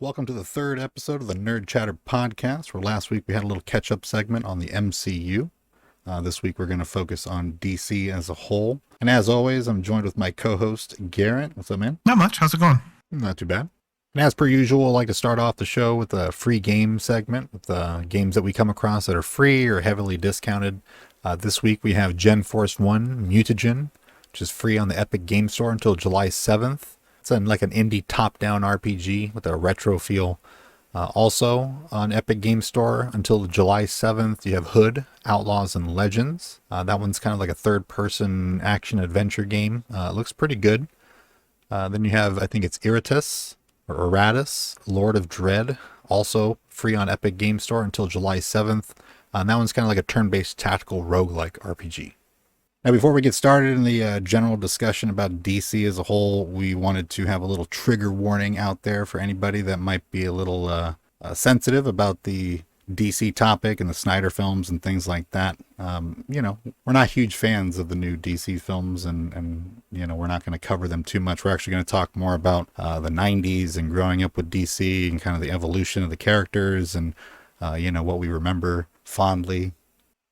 Welcome to the third episode of the Nerd Chatter podcast, where last week we had a little catch-up segment on the MCU. This week we're going to focus on DC as a whole. And as always, I'm joined with my co-host, Garrett. What's up, man? Not much. How's it going? Not too bad. And as per usual, I'd like to start off the show with a free game segment with games that we come across that are free or heavily discounted. This week we have Gen Force 1 Mutagen, which is free on the Epic Game Store until July 7th. It's like an indie top-down RPG with a retro feel. Also on Epic Game Store until July 7th, you have Hood, Outlaws and Legends. That one's kind of like a third-person action-adventure game. It looks pretty good. Then you have, I think it's Iratus, or Iratus, Lord of Dread, also free on Epic Game Store until July 7th. And that one's kind of like a turn-based tactical roguelike RPG. Now, before we get started in the general discussion about DC as a whole, we wanted to have a little trigger warning out there for anybody that might be a little sensitive about the DC topic and the Snyder films and things like that. We're not huge fans of the new DC films, and we're not going to cover them too much. We're actually going to talk more about the 90s and growing up with DC and kind of the evolution of the characters and, what we remember fondly.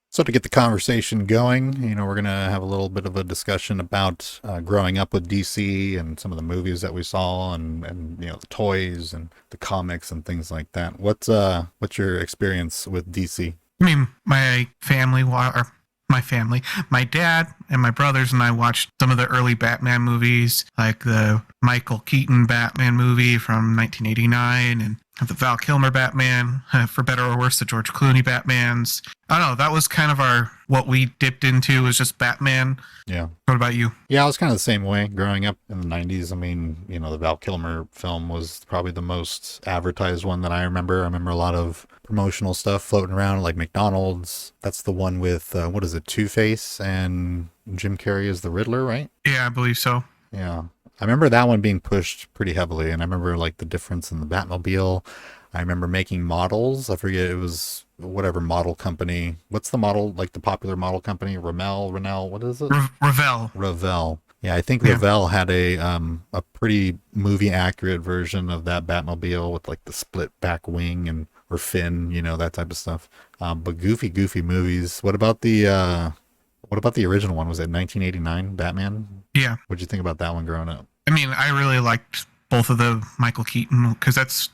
So to get the conversation going, we're going to have a little bit of a discussion about growing up with DC and some of the movies that we saw and the toys and the comics and things like that. What's your experience with DC? I mean, my dad and my brothers and I watched some of the early Batman movies, like the Michael Keaton Batman movie from 1989 and the Val Kilmer Batman, for better or worse, the George Clooney Batmans. I don't know, that was kind of what we dipped into was just Batman. Yeah. What about you? Yeah, I was kind of the same way growing up in the 90s. I mean, the Val Kilmer film was probably the most advertised one that I remember. I remember a lot of promotional stuff floating around, like McDonald's. That's the one with, Two-Face and Jim Carrey as the Riddler, right? Yeah, I believe so. Yeah. I remember that one being pushed pretty heavily, and I remember like the difference in the Batmobile. I remember making models. I forget, it was whatever model company. What's the model, like the popular model company? Rennell, what is it? Revell. Yeah, I think Revell had a pretty movie accurate version of that Batmobile with like the split back wing or fin, that type of stuff. But goofy movies. What about the original one? Was it 1989 Batman? Yeah. What'd you think about that one growing up? I mean, I really liked both of the Michael Keaton, because that's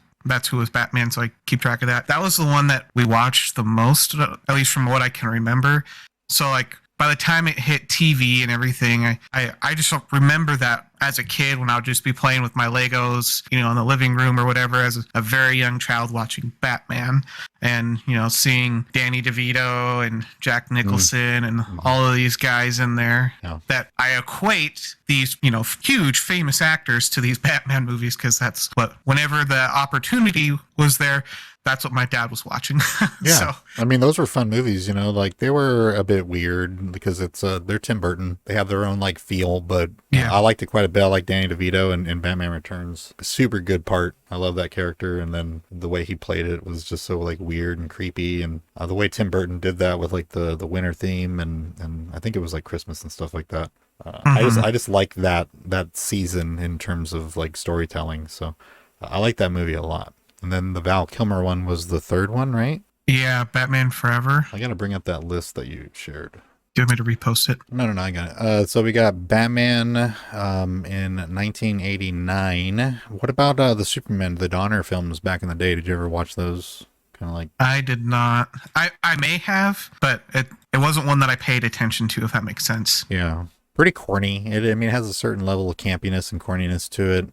who was Batman, so I keep track of that. That was the one that we watched the most, at least from what I can remember. So, like, by the time it hit TV and everything, I just don't remember that as a kid when I would just be playing with my Legos, in the living room or whatever, as a very young child watching Batman and, seeing Danny DeVito and Jack Nicholson and all of these guys in there that I equate these, huge famous actors to these Batman movies, because that's whenever the opportunity was there, that's what my dad was watching. Yeah. So, I mean, those were fun movies, like they were a bit weird because they're Tim Burton. They have their own like feel, but I liked it quite a bit. I like Danny DeVito in Batman Returns. Super good part. I love that character. And then the way he played it was just so like weird and creepy. And the way Tim Burton did that with like the winter theme and I think it was like Christmas and stuff like that. I just like that season in terms of like storytelling. So I like that movie a lot. And then the Val Kilmer one was the third one, right? Yeah, Batman Forever. I got to bring up that list that you shared. Do you want me to repost it? No, I got it. So we got Batman in 1989. What about the Superman, the Donner films back in the day? Did you ever watch those? Kind of like... I did not. I may have, but it wasn't one that I paid attention to, if that makes sense. Yeah. Pretty corny. It has a certain level of campiness and corniness to it.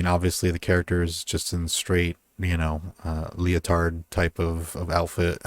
Obviously the character is just in straight, leotard type of outfit.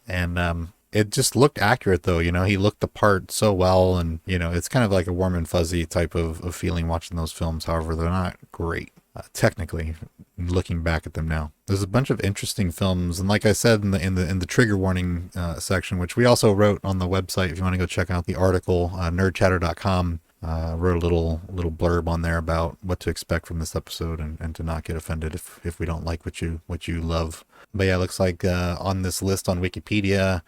And it just looked accurate though, he looked the part so well. And, it's kind of like a warm and fuzzy type of feeling watching those films. However, they're not great. Technically, looking back at them now, there's a bunch of interesting films, and like I said in the trigger warning section, which we also wrote on the website, if you want to go check out the article, nerdchatter.com, wrote a little blurb on there about what to expect from this episode and to not get offended if we don't like what you love. But yeah, it looks like on this list on Wikipedia,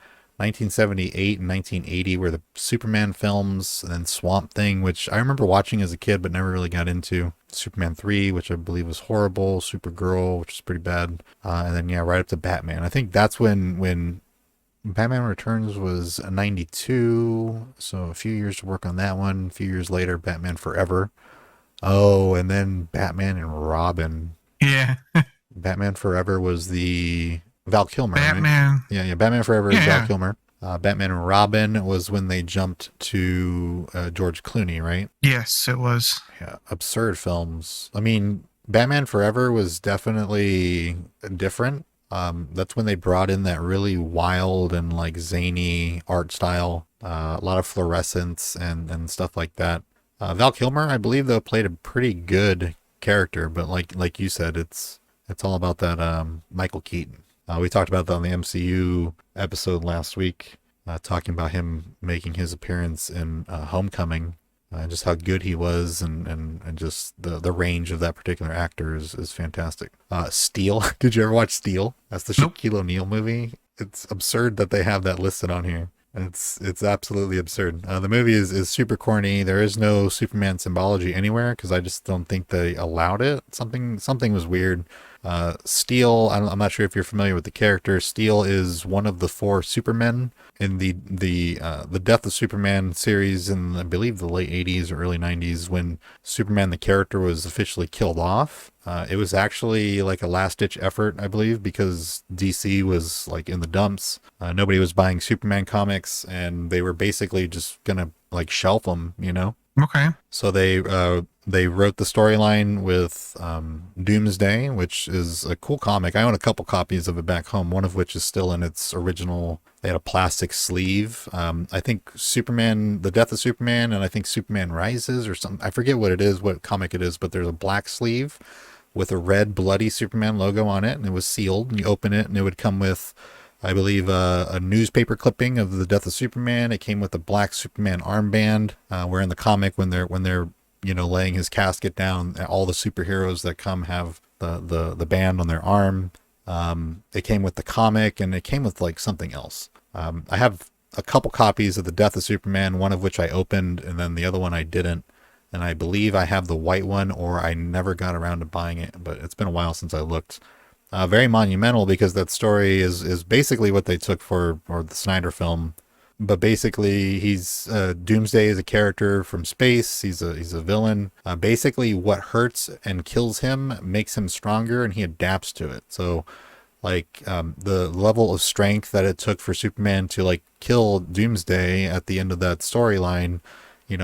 1978 and 1980 were the Superman films, and then Swamp Thing, which I remember watching as a kid but never really got into. Superman 3, which I believe was horrible. Supergirl, which was pretty bad. And then, yeah, right up to Batman. I think that's when Batman Returns was 92, so a few years to work on that one. A few years later, Batman Forever. Oh, and then Batman and Robin. Yeah. Batman Forever was the Val Kilmer, right? Batman. Yeah. Batman Forever is Yeah, Val yeah. Kilmer. Batman and Robin was when they jumped to George Clooney, right? Yes, it was. Yeah, absurd films. I mean, Batman Forever was definitely different. That's when they brought in that really wild and like zany art style, a lot of fluorescence and stuff like that. Val Kilmer, I believe, though, played a pretty good character, but like you said, it's all about that Michael Keaton. We talked about that on the MCU episode last week, talking about him making his appearance in Homecoming, just how good he was, and just the range of that particular actor is fantastic. Steel. Did you ever watch Steel? That's the Nope. Shaquille O'Neal movie. It's absurd that they have that listed on here. It's absolutely absurd. The movie is super corny. There is no Superman symbology anywhere because I just don't think they allowed it. Something was weird. Steel. I'm not sure if you're familiar with the character. Steel is one of the four Supermen in the Death of Superman series in, I believe, the late 80s or early 90s, when Superman the character was officially killed off. It was actually like a last ditch effort, I believe, because DC was like in the dumps. Nobody was buying Superman comics, and they were basically just gonna like shelf them, you know. Okay. So they wrote the storyline with Doomsday, which is a cool comic. I own a couple copies of it back home, one of which is still in its original. They had a plastic sleeve. I think Superman, The Death of Superman, and I think Superman Rises or something. I forget what it is, what comic it is, but there's a black sleeve with a red bloody Superman logo on it, and it was sealed. And you open it, and it would come with, I believe, a newspaper clipping of the Death of Superman. It came with a black Superman armband. Where in the comic, when they're laying his casket down, all the superheroes that come have the band on their arm. It came with the comic, and it came with like something else. I have a couple copies of the Death of Superman, one of which I opened, and then the other one I didn't. And I believe I have the white one, or I never got around to buying it, but it's been a while since I looked. Very monumental because that story is basically what they took for the Snyder film. But basically, he's Doomsday is a character from space. He's a villain. Basically, what hurts and kills him makes him stronger, and he adapts to it. So, like the level of strength that it took for Superman to like kill Doomsday at the end of that storyline,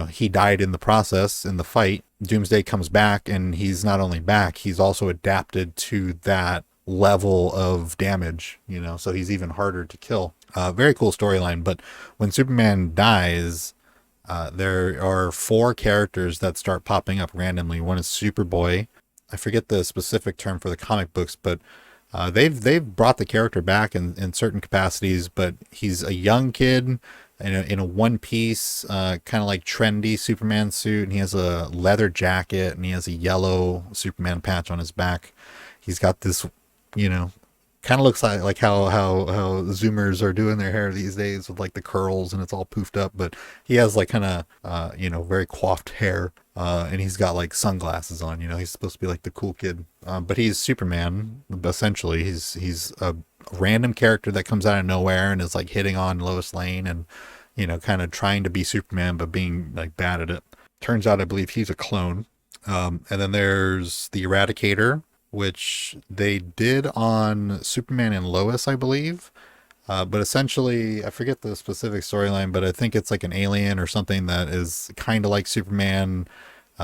he died in the process in the fight. Doomsday comes back, and he's not only back, he's also adapted to that level of damage, so he's even harder to kill. Very cool storyline. But when Superman dies, there are four characters that start popping up randomly. One is Superboy. I forget the specific term for the comic books, but they've brought the character back in certain capacities. But he's a young kid in a one piece, kind of like trendy Superman suit, and he has a leather jacket, and he has a yellow Superman patch on his back. He's got this, kind of looks like how Zoomers are doing their hair these days with like the curls, and it's all poofed up. But he has like kind of very coiffed hair, and he's got like sunglasses on. He's supposed to be like the cool kid, but he's Superman essentially. He's a random character that comes out of nowhere and is like hitting on Lois Lane, and kind of trying to be Superman but being like bad at it. Turns out I believe he's a clone. And then there's the Eradicator, which they did on Superman and Lois, I believe. But essentially, I forget the specific storyline, but I think it's like an alien or something that is kind of like Superman.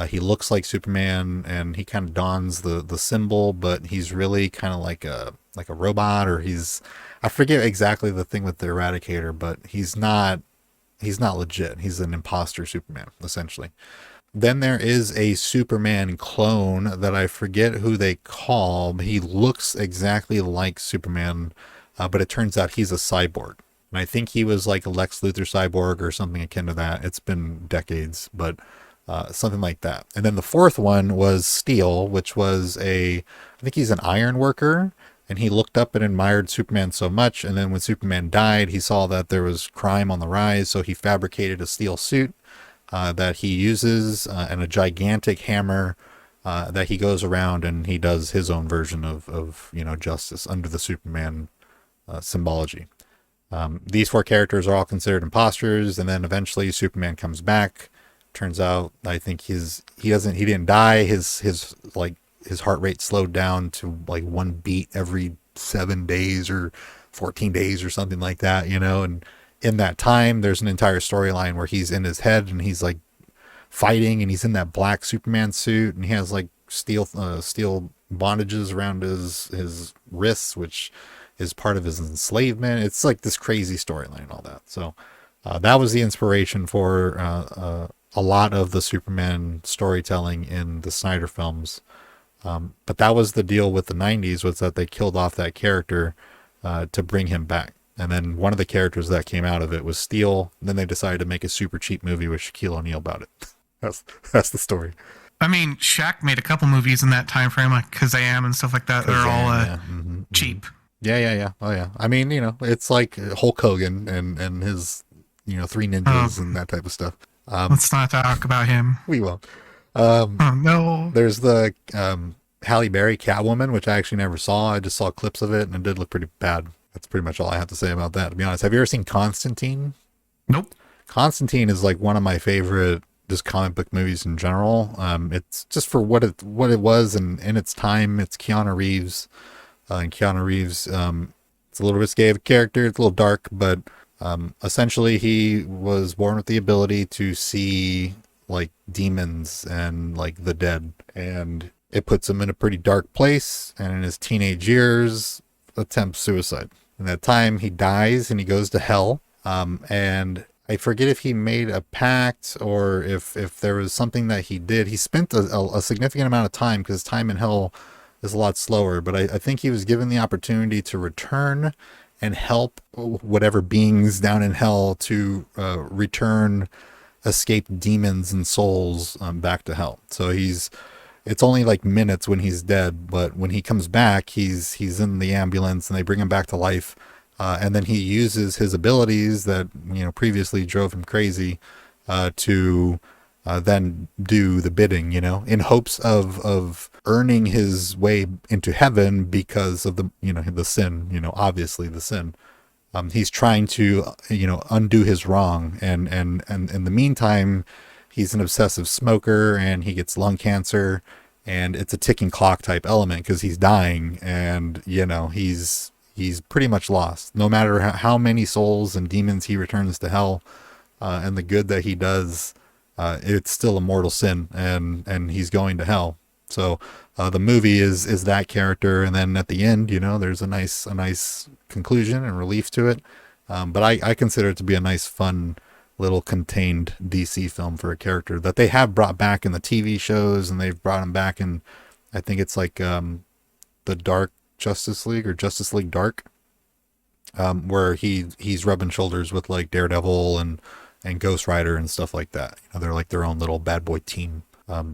He looks like Superman, and he kind of dons the symbol, but he's really kind of like a robot, or I forget exactly the thing with the Eradicator, but he's not legit. He's an imposter Superman, essentially. Then there is a Superman clone that I forget who they call. He looks exactly like Superman, but it turns out he's a cyborg. And I think he was like a Lex Luthor cyborg or something akin to that. It's been decades, but something like that. And then the fourth one was Steel, which was I think he's an iron worker, and he looked up and admired Superman so much. And then when Superman died, he saw that there was crime on the rise, so he fabricated a steel suit that he uses and a gigantic hammer that he goes around and he does his own version of justice under the Superman symbology. These four characters are all considered imposters, and then eventually Superman comes back. Turns out, I think he didn't die. His heart rate slowed down to like one beat every 7 days or 14 days or something like that, and in that time there's an entire storyline where he's in his head and he's like fighting, and he's in that black Superman suit, and he has like steel bondages around his wrists, which is part of his enslavement. It's like this crazy storyline and all that. So that was the inspiration for a lot of the Superman storytelling in the Snyder films. But that was the deal with the 90s, was that they killed off that character to bring him back. And then one of the characters that came out of it was Steel. And then they decided to make a super cheap movie with Shaquille O'Neal about it. That's the story. I mean, Shaq made a couple movies in that time frame, like Kazam and stuff like that. They're all cheap. Yeah. Oh yeah. I mean, it's like Hulk Hogan and his, three ninjas and that type of stuff. Let's not talk about him. We won't. Oh no. There's the Halle Berry Catwoman, which I actually never saw. I just saw clips of it, and it did look pretty bad. That's pretty much all I have to say about that, to be honest. Have you ever seen Constantine? Nope. Constantine is like one of my favorite just comic book movies in general. It's just for what it was, and in its time. It's Keanu Reeves, and Keanu Reeves. It's a little risque of a character. It's a little dark, but essentially he was born with the ability to see like demons and like the dead, and it puts him in a pretty dark place, and in his teenage years attempts suicide. And at that time he dies and he goes to hell, and I forget if he made a pact or if there was something that he did. He spent a significant amount of time, because time in hell is a lot slower, but I think he was given the opportunity to return and help whatever beings down in hell to return escaped demons and souls back to hell. So it's only like minutes when he's dead, but when he comes back, he's in the ambulance and they bring him back to life. And then he uses his abilities that, previously drove him crazy, to then do the bidding, in hopes of earning his way into heaven because of the sin, obviously the sin. He's trying to, undo his wrong. And in the meantime, he's an obsessive smoker and he gets lung cancer, and it's a ticking clock type element because he's dying, and, he's pretty much lost. No matter how many souls and demons he returns to hell, and the good that he does, it's still a mortal sin, and he's going to hell. So the movie is that character, and then at the end, there's a nice conclusion and relief to it. But I consider it to be a nice, fun, little contained DC film for a character that they have brought back in the TV shows, and they've brought him back in, I think it's like the Dark Justice League or Justice League Dark, where he's rubbing shoulders with like Daredevil and Ghost Rider and stuff like that. They're like their own little bad boy team.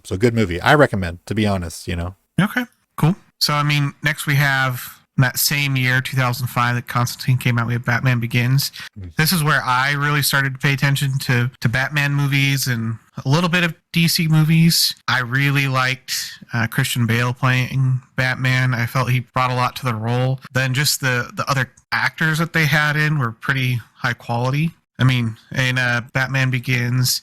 So good movie. I recommend, to be honest. Okay, cool. So I mean, next we have that same year, 2005, that Constantine came out. We have Batman Begins. This is where I really started to pay attention to Batman movies and a little bit of DC movies. I really liked Christian Bale playing Batman. I felt he brought a lot to the role. Then just the other actors that they had in were pretty high quality. I mean, in Batman Begins,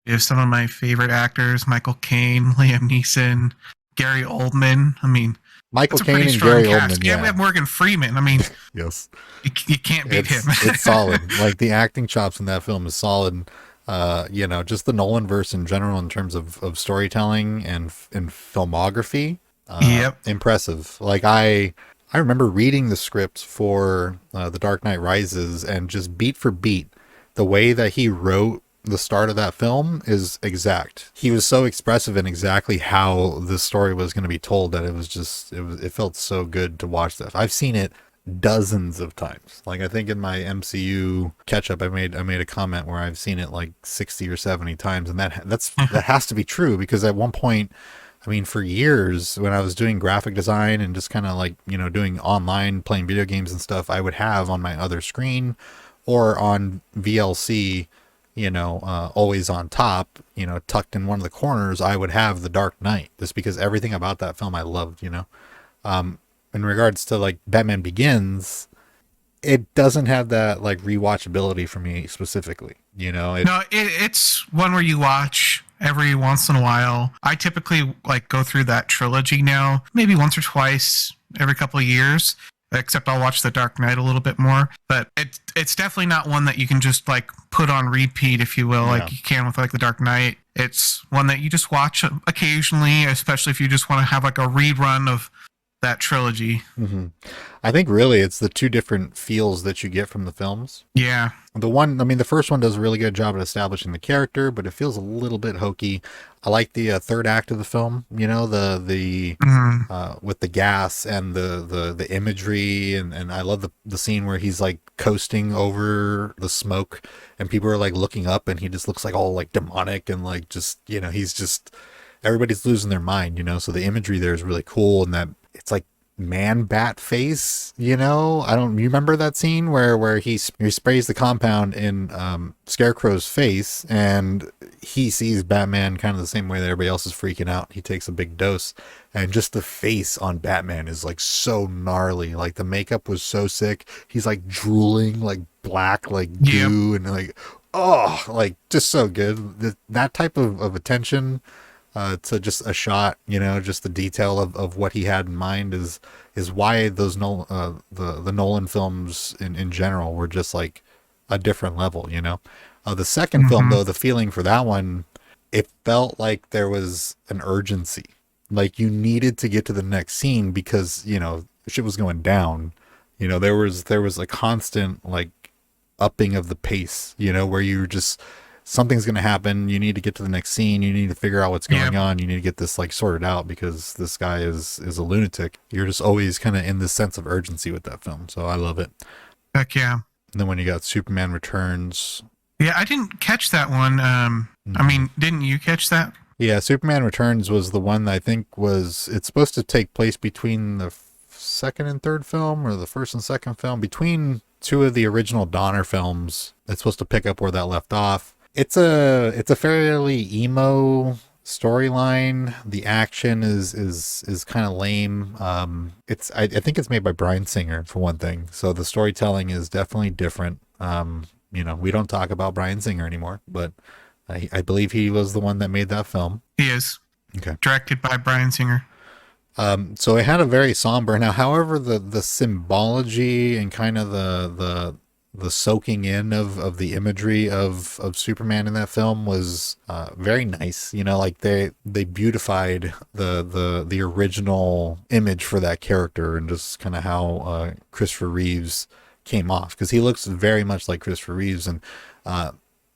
you have some of my favorite actors: Michael Caine, Liam Neeson, Gary Oldman. I mean, Michael Caine and Gary Oldman. Yeah, we have Morgan Freeman. I mean, yes, you can't beat him. It's solid. Like the acting chops in that film is solid. Just the Nolanverse in general in terms of storytelling and filmography. Yep, impressive. Like I remember reading the script for The Dark Knight Rises, and just beat for beat, the way that he wrote the start of that film is exact. He was so expressive in exactly how the story was going to be told that it felt so good to watch that. I've seen it dozens of times. Like I think in my MCU catch up, I made a comment where I've seen it like 60 or 70 times, and that has to be true, because at one point I mean, for years when I was doing graphic design and just kind of like, you know, doing online playing video games and stuff, I would have on my other screen or on VLC, you know, always on top, you know, tucked in one of the corners, I would have The Dark Knight just because everything about that film I loved, you know. In regards to like Batman Begins, it doesn't have that like rewatchability for me specifically, you know. No, it's one where you watch every once in a while. I typically like go through that trilogy now, maybe once or twice every couple of years. Except I'll watch The Dark Knight a little bit more, but it's definitely not one that you can just like put on repeat, if you will, Yeah. like you can with like The Dark Knight. It's one that you just watch occasionally, especially if you just want to have like a rerun of that trilogy. Hmm. I think really it's the two different feels that you get from the films. Yeah. The one, I mean, the first one does a really good job at establishing the character, but it feels a little bit hokey. I like the third act of the film, you know, the Mhm. with the gas and the imagery, and I love the scene where he's like coasting over the smoke, and people are like looking up, and he just looks like all like demonic and like just, you know, he's just everybody's losing their mind, you know. So the imagery there is really cool, and that it's like man bat face, you know. I don't, you remember that scene where he sprays the compound in Scarecrow's face, and he sees Batman kind of the same way that everybody else is freaking out. He takes a big dose, and just the face on Batman is like so gnarly. Like the makeup was so sick. He's like drooling like black like goo, and like, oh, like just so good. That type of attention to just a shot, you know, just the detail of what he had in mind is why those the Nolan films in general were just like a different level, you know. The second film Mhm. though, the feeling for that one, it felt like there was an urgency, like you needed to get to the next scene because, you know, shit was going down. You know, there was a constant like upping of the pace, you know, where you were just something's going to happen. You need to get to the next scene. You need to figure out what's going Yep. on. You need to get this like sorted out because this guy is a lunatic. You're just always kind of in this sense of urgency with that film. So I love it. Heck yeah. And then when you got Superman Returns. Yeah, I didn't catch that one. I mean, didn't you catch that? Yeah, Superman Returns was the one that I think was, it's supposed to take place between the second and third film or the first and second film, between two of the original Donner films. It's supposed to pick up where that left off. It's a fairly emo storyline. The action is kind of lame. I think it's made by Bryan Singer for one thing, so the storytelling is definitely different. You know, we don't talk about Bryan Singer anymore, but I believe he was the one that made that film. He is Okay. directed by Bryan Singer. So it had a very somber. Now, however, the symbology and kind of the soaking in of the imagery of Superman in that film was very nice. You know, like they beautified the original image for that character and just kind of how Christopher Reeves came off, because he looks very much like Christopher Reeves. And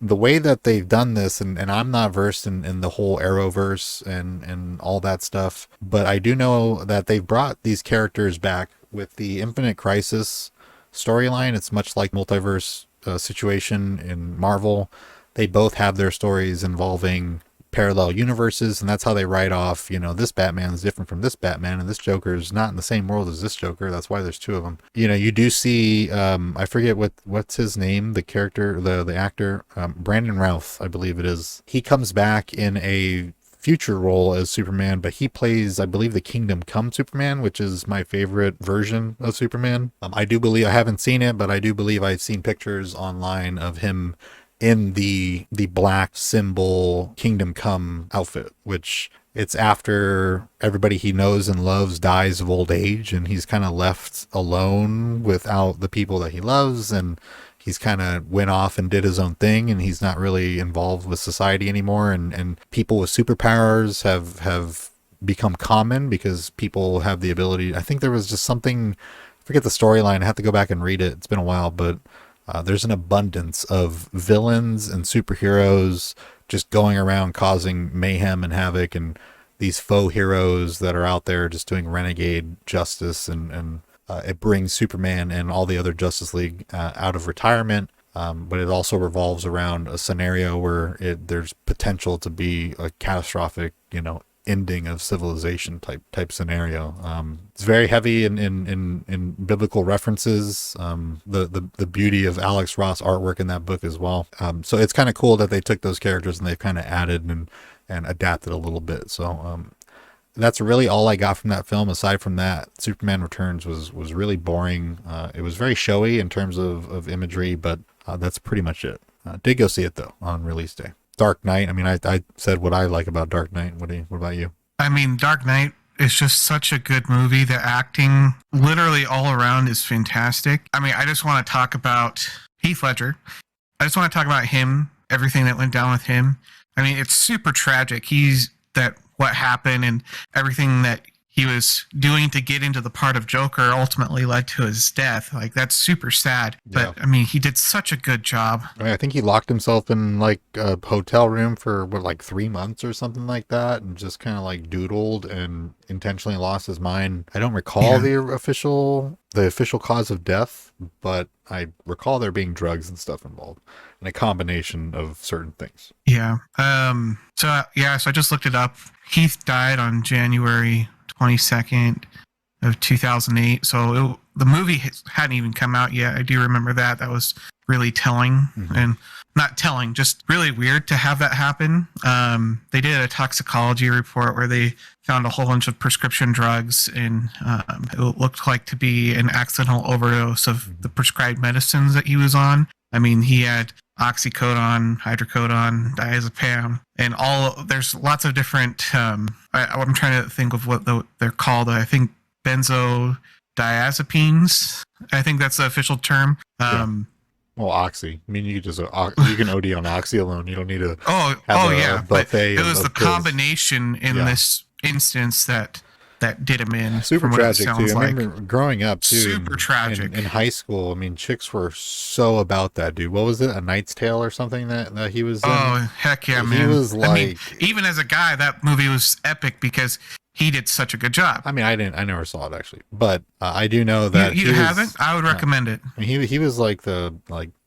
the way that they've done this, and I'm not versed in the whole Arrowverse and all that stuff, but I do know that they've brought these characters back with the Infinite Crisis storyline. It's much like multiverse situation in Marvel. They both have their stories involving parallel universes, and that's how they write off, you know, this Batman is different from this Batman, and this Joker is not in the same world as this Joker. That's why there's two of them. You know, you do see I forget what's his name, the character, the actor, Brandon Routh, I believe it is. He comes back in a future role as Superman, but he plays, I believe, the Kingdom Come Superman, which is my favorite version of Superman. I do believe, I haven't seen it, but I do believe I've seen pictures online of him in the black symbol Kingdom Come outfit, which it's after everybody he knows and loves dies of old age, and he's kind of left alone without the people that he loves, and he's kind of went off and did his own thing, and he's not really involved with society anymore. And people with superpowers have become common because people have the ability. I think there was just something, I forget the storyline. I have to go back and read it. It's been a while, but there's an abundance of villains and superheroes just going around causing mayhem and havoc, and these faux heroes that are out there just doing renegade justice, and it brings Superman and all the other Justice League out of retirement. But it also revolves around a scenario where there's potential to be a catastrophic, you know, ending of civilization type scenario. It's very heavy in biblical references. The beauty of Alex Ross artwork in that book as well. So it's kind of cool that they took those characters and they've kind of added and adapted a little bit. So that's really all I got from that film. Aside from that, Superman Returns was really boring. It was very showy in terms of imagery, but that's pretty much it. Did go see it though on release day. Dark Knight. I mean, I said what I like about Dark Knight. What about you? I mean, Dark Knight is just such a good movie. The acting, literally all around, is fantastic. I mean, I just want to talk about Heath Ledger. I just want to talk about him, everything that went down with him. I mean, it's super tragic. What happened and everything that he was doing to get into the part of Joker ultimately led to his death. Like, that's super sad. Yeah. But I mean, he did such a good job. I think he locked himself in like a hotel room for like 3 months or something like that, and just kind of like doodled and intentionally lost his mind. I don't recall the official cause of death, but I recall there being drugs and stuff involved, and a combination of certain things. Yeah. So I just looked it up. Heath died on January 22nd of 2008. So the movie hadn't even come out yet. I do remember that. That was really telling, and not telling, just really weird to have that happen. They did a toxicology report where they found a whole bunch of prescription drugs, and it looked like to be an accidental overdose of the prescribed medicines that he was on. I mean, he had oxycodone, hydrocodone, diazepam, and there's lots of different, I'm trying to think of what they're called. I think benzodiazepines. I think that's the official term. Well, oxy. I mean, you can OD on oxy alone. You don't need to. But it was the combination in this instance that did him in. Super tragic too. I remember growing up too. Super tragic in high school. I mean, chicks were so about that dude. What was it? A Knight's Tale or something that he was in? Oh heck yeah, man! He was like, I mean, even as a guy, that movie was epic because he did such a good job. I mean, I never saw it actually, but I do know that you haven't. I would recommend it. I mean, he was like the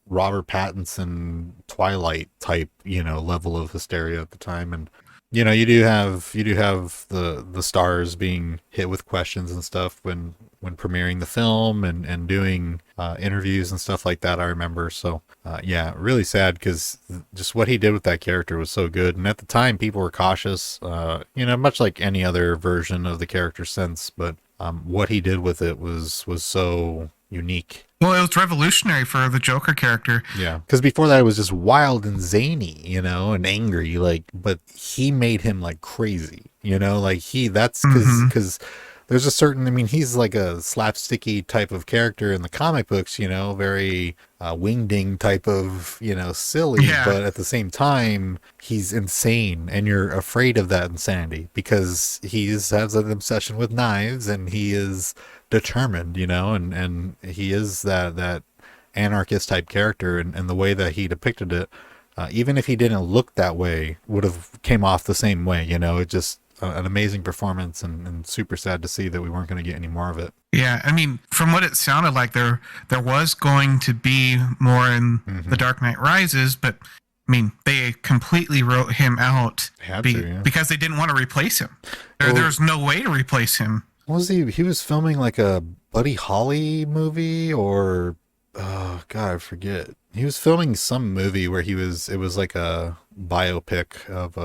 Robert Pattinson Twilight type, level of hysteria at the time. And you do have the stars being hit with questions and stuff when premiering the film and doing interviews and stuff like that. I remember. So really sad, because just what he did with that character was so good. And at the time, people were cautious, much like any other version of the character since. But what he did with it was so unique. Well, it was revolutionary for the Joker character. Yeah, because before that it was just wild and zany, and angry. But he made him like crazy. That's because there's a certain. I mean, he's like a slapsticky type of character in the comic books. Very wingding type of silly. Yeah. But at the same time, he's insane, and you're afraid of that insanity because he has an obsession with knives, and he is determined, and he is that anarchist type character, and the way that he depicted it, even if he didn't look that way, would have came off the same way. It just an amazing performance, and super sad to see that we weren't going to get any more of it. Yeah, I mean, from what it sounded like, there was going to be more in The Dark Knight Rises, but I mean, they completely wrote him out because they didn't want to replace him. There was no way to replace him. Was he was filming like a Buddy Holly movie, or oh god, I forget. He was filming some movie where it was like a biopic of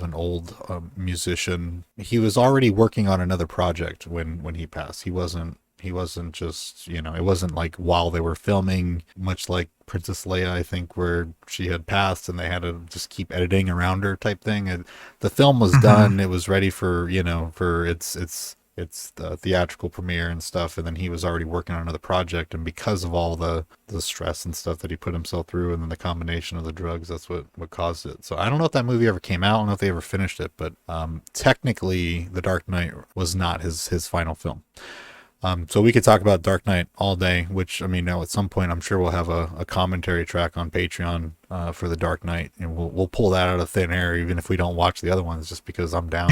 an old musician. He was already working on another project when he passed. He wasn't just, it wasn't like while they were filming, much like Princess Leia, I think, where she had passed and they had to just keep editing around her type thing. And the film was done. It was ready for its the theatrical premiere and stuff, and then he was already working on another project, and because of all the stress and stuff that he put himself through, and then the combination of the drugs, that's what caused it. So I don't know if that movie ever came out. I don't know if they ever finished it, but technically The Dark Knight was not his final film. So we could talk about Dark Knight all day, which, I mean, now at some point I'm sure we'll have a commentary track on Patreon for The Dark Knight, and we'll pull that out of thin air, even if we don't watch the other ones, just because I'm down.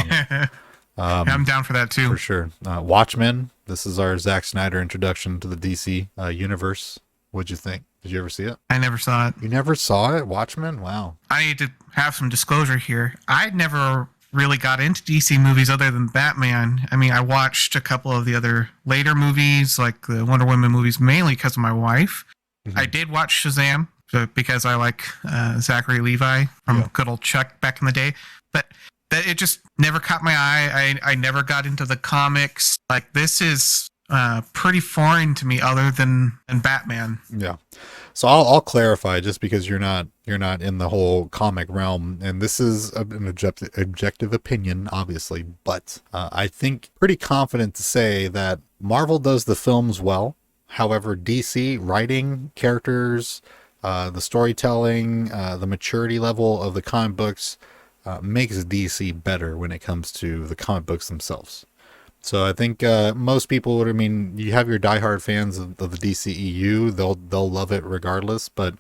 I'm down for that too. For sure. Watchmen. This is our Zack Snyder introduction to the DC universe. What'd you think? Did you ever see it? I never saw it. You never saw it? Watchmen? Wow. I need to have some disclosure here. I'd never really got into DC movies other than Batman. I mean, I watched a couple of the other later movies, like the Wonder Woman movies, mainly because of my wife. Mm-hmm. I did watch Shazam because I like Zachary Levi from good old Chuck back in the day. But it just never caught my eye. I never got into the comics. Like, this is pretty foreign to me other than Batman. Yeah. So I'll clarify, just because you're not in the whole comic realm, and this is an objective opinion, obviously, but I think pretty confident to say that Marvel does the films well. However, DC writing, characters, the storytelling, the maturity level of the comic books makes DC better when it comes to the comic books themselves. So I think most people would. I mean, you have your diehard fans of the DCEU; they'll love it regardless. But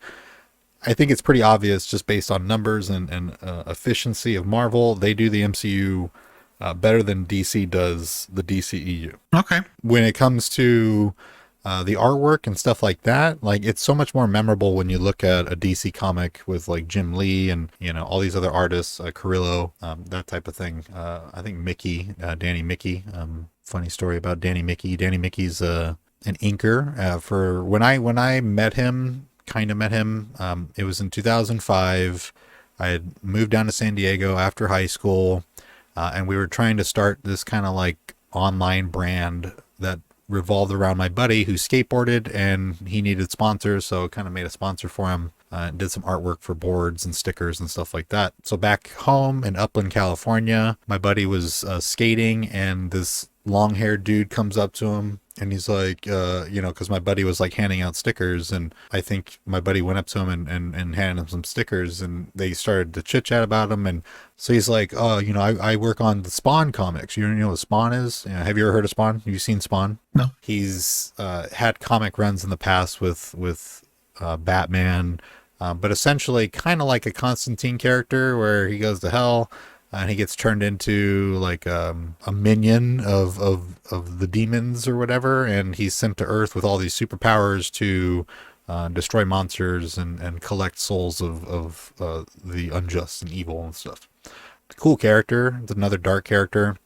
I think it's pretty obvious, just based on numbers and efficiency of Marvel, they do the MCU better than DC does the DCEU. Okay. When it comes to the artwork and stuff like that, like, it's so much more memorable when you look at a DC comic with like Jim Lee and, you know, all these other artists, Carrillo, that type of thing. I think Mickey, Danny Mickey. Funny story about Danny Mickey. Danny Mickey's an inker. For when I met him, it was in 2005. I had moved down to San Diego after high school, and we were trying to start this kind of like online brand that revolved around my buddy who skateboarded, and he needed sponsors, so kind of made a sponsor for him. Did some artwork for boards and stickers and stuff like that. So back home in Upland, California, my buddy was skating, and this long-haired dude comes up to him, and he's like, because my buddy was like handing out stickers, and I think my buddy went up to him and handed him some stickers, and they started to chit-chat about him. And so he's like, oh, I work on the Spawn comics. You know what Spawn is? Have you ever heard of Spawn? Have you seen Spawn? No. He's had comic runs in the past with Batman, but essentially kind of like a Constantine character, where he goes to hell and he gets turned into like a minion of the demons or whatever, and he's sent to Earth with all these superpowers to destroy monsters and collect souls of the unjust and evil and stuff. Cool character. It's another dark character.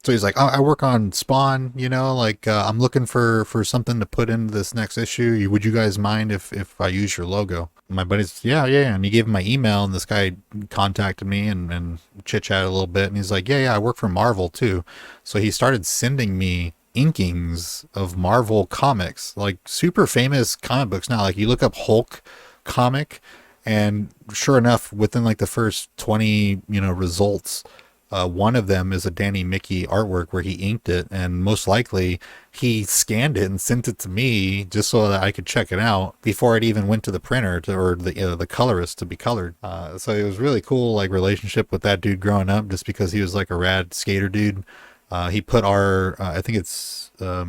So he's like, oh, I work on Spawn, I'm looking for something to put into this next issue. Would you guys mind if I use your logo? My buddy's, yeah. And he gave him my email, and this guy contacted me and chit-chatted a little bit. And he's like, yeah, I work for Marvel too. So he started sending me inkings of Marvel comics, like super famous comic books now. Like, you look up Hulk comic, and sure enough, within like the first 20, results, one of them is a Danny Mickey artwork where he inked it, and most likely he scanned it and sent it to me just so that I could check it out before it even went to the printer or the colorist to be colored. So it was really cool, like, relationship with that dude growing up, just because he was like a rad skater dude. He put our, I think it's a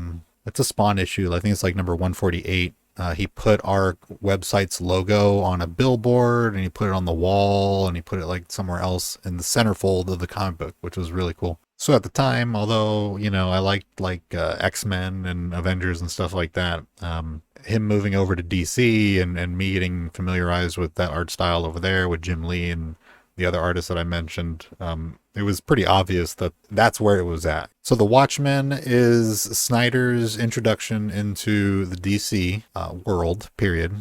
Spawn issue. I think it's like number 148. He put our website's logo on a billboard, and he put it on the wall, and he put it like somewhere else in the centerfold of the comic book, which was really cool. So at the time, although, I liked like X-Men and Avengers and stuff like that, him moving over to DC and me getting familiarized with that art style over there with Jim Lee and the other artists that I mentioned, it was pretty obvious that that's where it was at. So The Watchmen is Snyder's introduction into the DC world, period.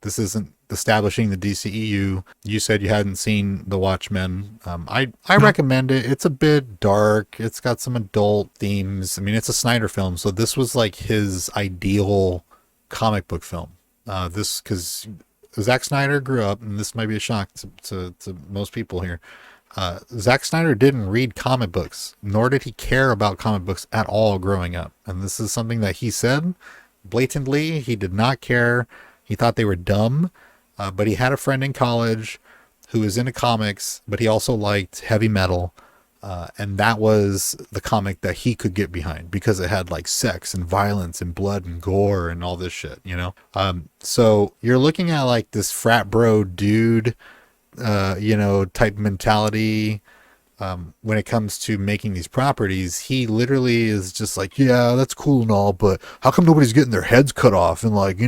This isn't establishing the DCEU. You said you hadn't seen The Watchmen. I recommend it. It's a bit dark. It's got some adult themes. I mean, it's a Snyder film, so this was like his ideal comic book film. Because Zack Snyder grew up, and this might be a shock to most people here. Zack Snyder didn't read comic books, nor did he care about comic books at all growing up. And this is something that he said blatantly. He did not care. He thought they were dumb. But he had a friend in college who was into comics, but he also liked heavy metal. And that was the comic that he could get behind, because it had like sex and violence and blood and gore and all this shit, So you're looking at like this frat bro dude, type mentality. When it comes to making these properties, he literally is just like, yeah, that's cool and all, but how come nobody's getting their heads cut off? And like,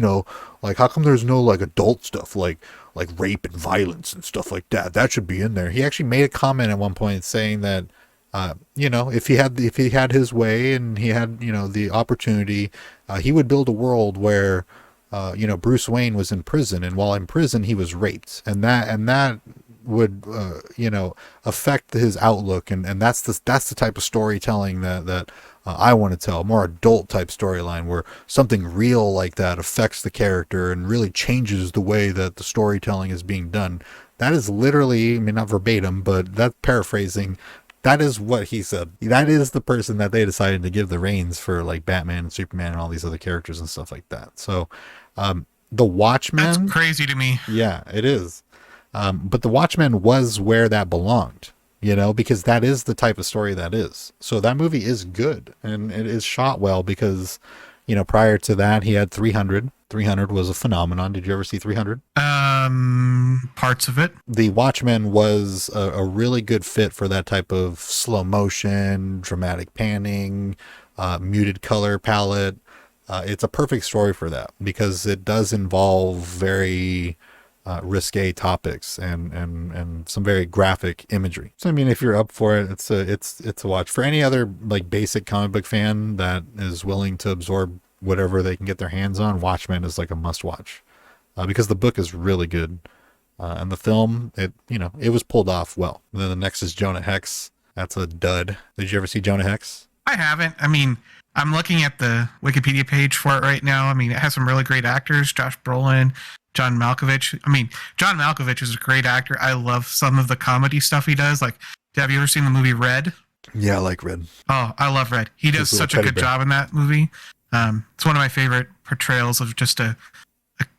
how come there's no like adult stuff? Like like rape and violence and stuff like that. That should be in there. He actually made a comment at one point saying that, if he had his way and he had, the opportunity, he would build a world where, Bruce Wayne was in prison, and while in prison, he was raped, and that would, affect his outlook, and that's the type of storytelling that I want to tell, a more adult type storyline where something real like that affects the character and really changes the way that the storytelling is being done. That is literally, I mean, not verbatim, but that's paraphrasing. That is what he said. That is the person that they decided to give the reins for, like Batman and Superman and all these other characters and stuff like that. So, the That's Watchmen, crazy to me. yeah, it is. But the Watchmen was where that belonged, because that is the type of story that is. So that movie is good and it is shot well because, prior to that, he had 300. 300 was a phenomenon. Did you ever see 300? Parts of it. The Watchmen was a really good fit for that type of slow motion, dramatic panning, muted color palette. It's a perfect story for that because it does involve very risque topics and some very graphic imagery. So I mean, if you're up for it, it's a watch. For any other like basic comic book fan that is willing to absorb whatever they can get their hands on, Watchmen is like a must watch because the book is really good. And the film, it was pulled off well. And then the next is Jonah Hex. That's a dud. Did you ever see Jonah Hex? I haven't. I mean, I'm looking at the Wikipedia page for it right now. I mean, it has some really great actors: Josh Brolin, John Malkovich. I mean, John Malkovich is a great actor. I love some of the comedy stuff he does. Like, have you ever seen the movie Red? Yeah, I like Red. Oh, I love Red. He does such a good job in that movie. It's one of my favorite portrayals of just a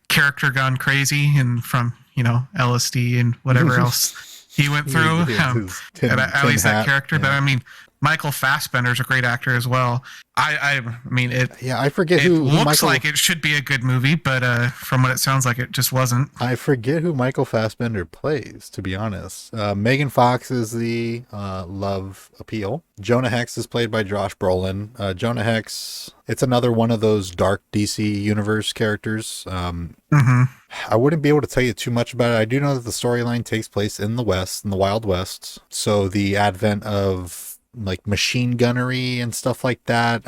character gone crazy and from, LSD and whatever else he went through. At least that character. Yeah. But I mean, Michael Fassbender's a great actor as well. I mean, I forget who looks like it should be a good movie, but from what it sounds like, it just wasn't. I forget who Michael Fassbender plays, to be honest. Megan Fox is the love appeal. Jonah Hex is played by Josh Brolin. Jonah Hex, it's another one of those dark DC universe characters. I wouldn't be able to tell you too much about it. I do know that the storyline takes place in the West, in the Wild West. So the advent of like machine gunnery and stuff like that,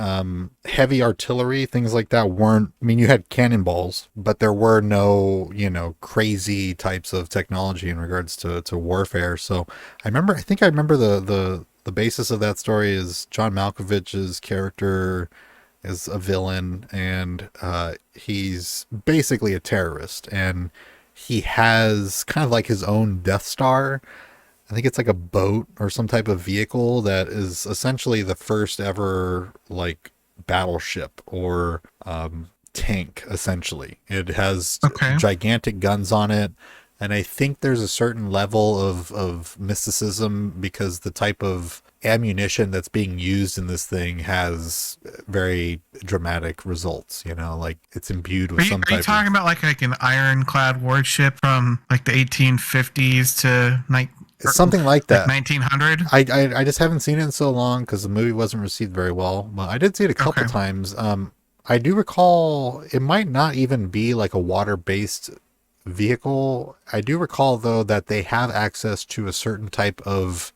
heavy artillery, things like that weren't, I mean, you had cannonballs, but there were no, crazy types of technology in regards to warfare. So I think I remember the basis of that story is John Malkovich's character is a villain and he's basically a terrorist and he has kind of like his own Death Star. I think it's like a boat or some type of vehicle that is essentially the first ever like battleship or tank. Essentially, it has gigantic guns on it, and I think there's a certain level of mysticism because the type of ammunition that's being used in this thing has very dramatic results. Like it's imbued with some type. Are you talking about like an ironclad warship from like the 1850s to something like that, like 1900? I just haven't seen it in so long because the movie wasn't received very well, but I did see it a couple times. I do recall it might not even be like a water-based vehicle. I do recall though that they have access to a certain type of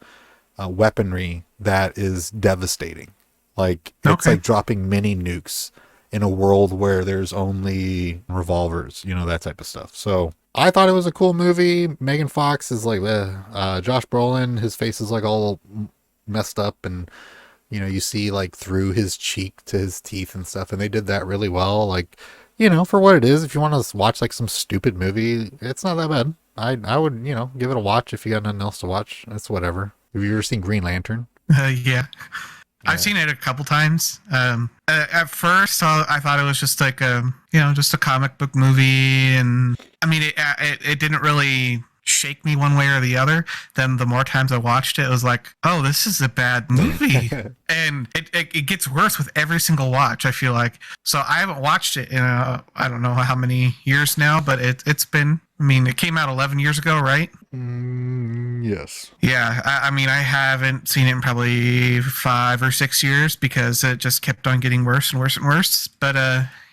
weaponry that is devastating. Like it's like dropping mini nukes in a world where there's only revolvers, that type of stuff. So I thought it was a cool movie. Megan Fox is like, Josh Brolin, his face is like all messed up and, you see like through his cheek to his teeth and stuff. And they did that really well. Like, for what it is, if you want to watch like some stupid movie, it's not that bad. I would, give it a watch if you got nothing else to watch. It's whatever. Have you ever seen Green Lantern? Yeah. I've seen it a couple times. At first, I thought it was just like just a comic book movie, and I mean, it didn't really shake me one way or the other. Then the more times I watched it, it was like, oh, this is a bad movie, and it gets worse with every single watch. I feel like so I haven't watched it in I don't know how many years now, but it's been. I mean, it came out 11 years ago, right? Yes. Yeah, I mean, I haven't seen it in probably 5 or 6 years because it just kept on getting worse and worse and worse. But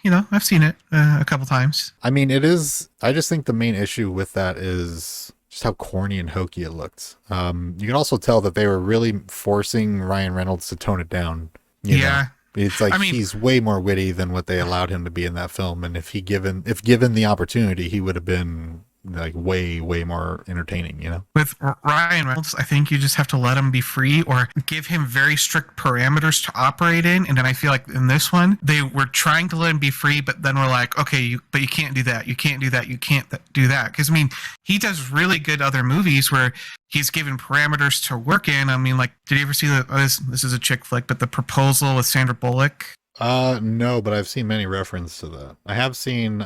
I've seen it a couple times. I mean, it is. I just think the main issue with that is just how corny and hokey it looked. You can also tell that they were really forcing Ryan Reynolds to tone it down. You know? Yeah. It's like, I mean, he's way more witty than what they allowed him to be in that film, and if given the opportunity, he would have been like way more entertaining. with Ryan Reynolds, I think you just have to let him be free or give him very strict parameters to operate in. And then I feel like in this one, they were trying to let him be free, but then we're like, okay, but you can't do that. You can't do that. You can't do that. Because, I mean, he does really good other movies where he's given parameters to work in. I mean, like, did you ever see this is a chick flick, but The Proposal with Sandra Bullock? No, but I've seen many references to that. I have seen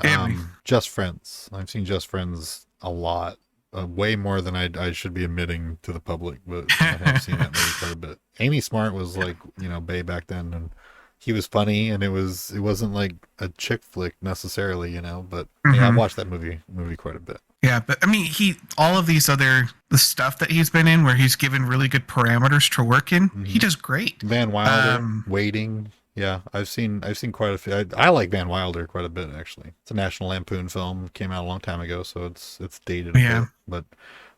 Just Friends. I've seen Just Friends a lot, way more than I should be admitting to the public, but I have seen that movie quite a bit. Amy Smart was like, bae back then, and he was funny, and it wasn't like a chick flick necessarily, but yeah, I've watched that movie quite a bit. Yeah, but I mean, all of these the stuff that he's been in where he's given really good parameters to work in, he does great. Van Wilder, Waiting. Yeah, I've seen quite a few. I like Van Wilder quite a bit, actually. It's a National Lampoon film, came out a long time ago, so it's dated a bit. But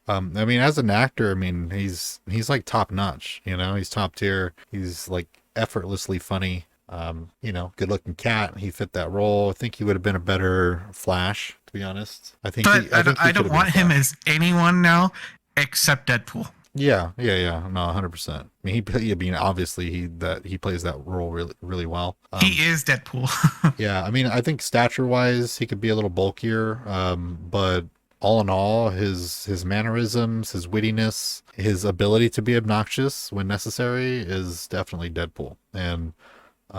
I mean, as an actor, I mean, he's like top notch. He's top tier. He's like effortlessly funny. Good looking cat. He fit that role. I think he would have been a better Flash, to be honest. I don't want him as anyone now except Deadpool. Yeah. No, 100%. I mean, obviously he plays that role really, really well. He is Deadpool. Yeah, I mean, I think stature-wise, he could be a little bulkier, but all in all, his mannerisms, his wittiness, his ability to be obnoxious when necessary is definitely Deadpool. And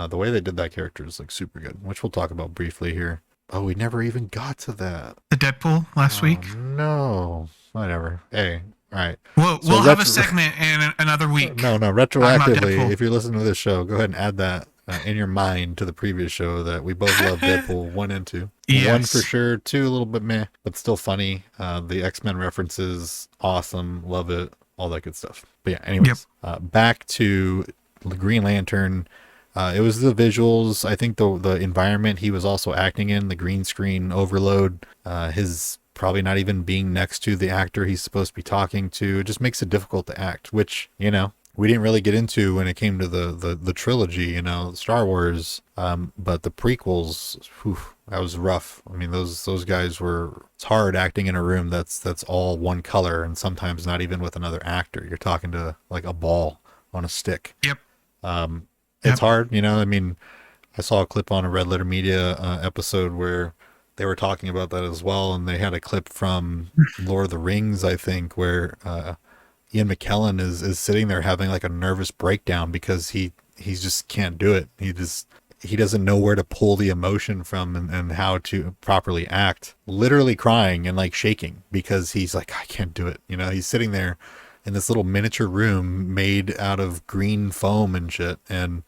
the way they did that character is like super good, which we'll talk about briefly here. Oh, we never even got to that. The Deadpool last week? No, whatever. Hey. All right. We'll have a segment in another week. No, retroactively, if you're listening to this show, go ahead and add that in your mind to the previous show that we both love Deadpool 1 and 2. Yes. 1 for sure, 2 a little bit meh, but still funny. The X-Men references, awesome, love it, all that good stuff. But yeah, anyways, back to the Green Lantern. It was the visuals. I think the environment he was also acting in, the green screen overload, his probably not even being next to the actor he's supposed to be talking to. It just makes it difficult to act, which, we didn't really get into when it came to the trilogy, Star Wars. But the prequels, that was rough. I mean, those guys it's hard acting in a room that's all one color and sometimes not even with another actor. You're talking to like a ball on a stick. Yep. It's hard, I mean, I saw a clip on a Red Letter Media episode where they were talking about that as well, and they had a clip from Lord of the Rings, I think, where Ian McKellen is sitting there having like a nervous breakdown because he just can't do it. He doesn't know where to pull the emotion from and how to properly act. Literally crying and like shaking because he's like, I can't do it. He's sitting there in this little miniature room made out of green foam and shit, and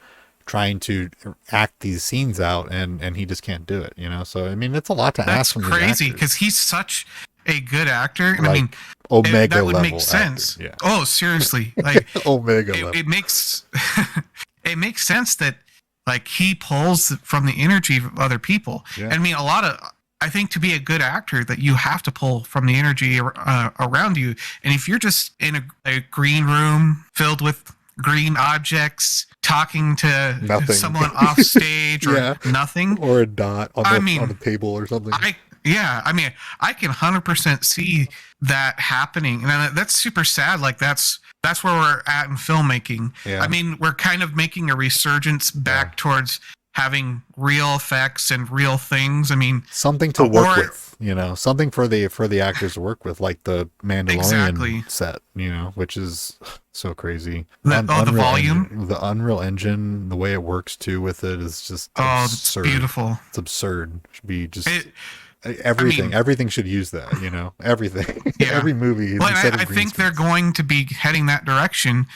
trying to act these scenes out, and he just can't do it, So, I mean, it's a lot to ask from these actors. That's crazy, because he's such a good actor. Like, I mean, Omega that would level make sense. actor, yeah. Oh, seriously. Like, Omega level. It makes it makes sense that, like, he pulls from the energy of other people. Yeah. And I mean, I think to be a good actor that you have to pull from the energy around you. And if you're just in a green room filled with green objects talking to someone off stage or nothing, or a dot on the table or something, I can 100% see that happening, and that's super sad. Like that's where we're at in filmmaking. I mean, we're kind of making a resurgence back towards having real effects and real things. I mean, something to work with, something for the actors to work with, like the Mandalorian set, which is so crazy. The volume, the Unreal Engine, the way it works too with it is just absurd. It's beautiful. It's absurd. It should be just everything should use that, everything. Every movie. Well, I think they're going to be heading that direction.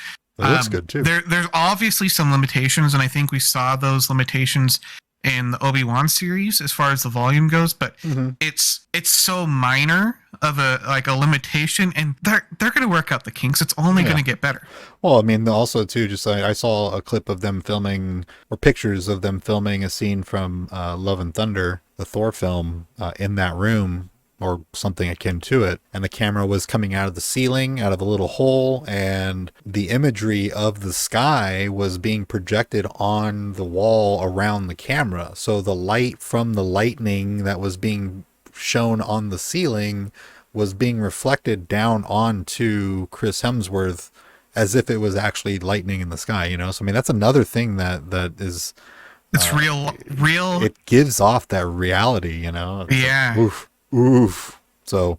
It looks good too. There's obviously some limitations, and I think we saw those limitations in the Obi-Wan series as far as the volume goes, but Mm-hmm. it's so minor of a limitation, and they're going to work out the kinks. It's only Yeah. going to get better. Well, I mean, also too, just I saw a clip of them filming, or pictures of them filming a scene from Love and Thunder, the Thor film, in that room or something akin to it, and the camera was coming out of the ceiling, out of a little hole, and the imagery of the sky was being projected on the wall around the camera. So the light from the lightning that was being shown on the ceiling was being reflected down onto Chris Hemsworth as if it was actually lightning in the sky, you know? So, I mean, that's another thing that is, It's real. it gives off that reality, you know? It's Yeah. like, oof, oof. So,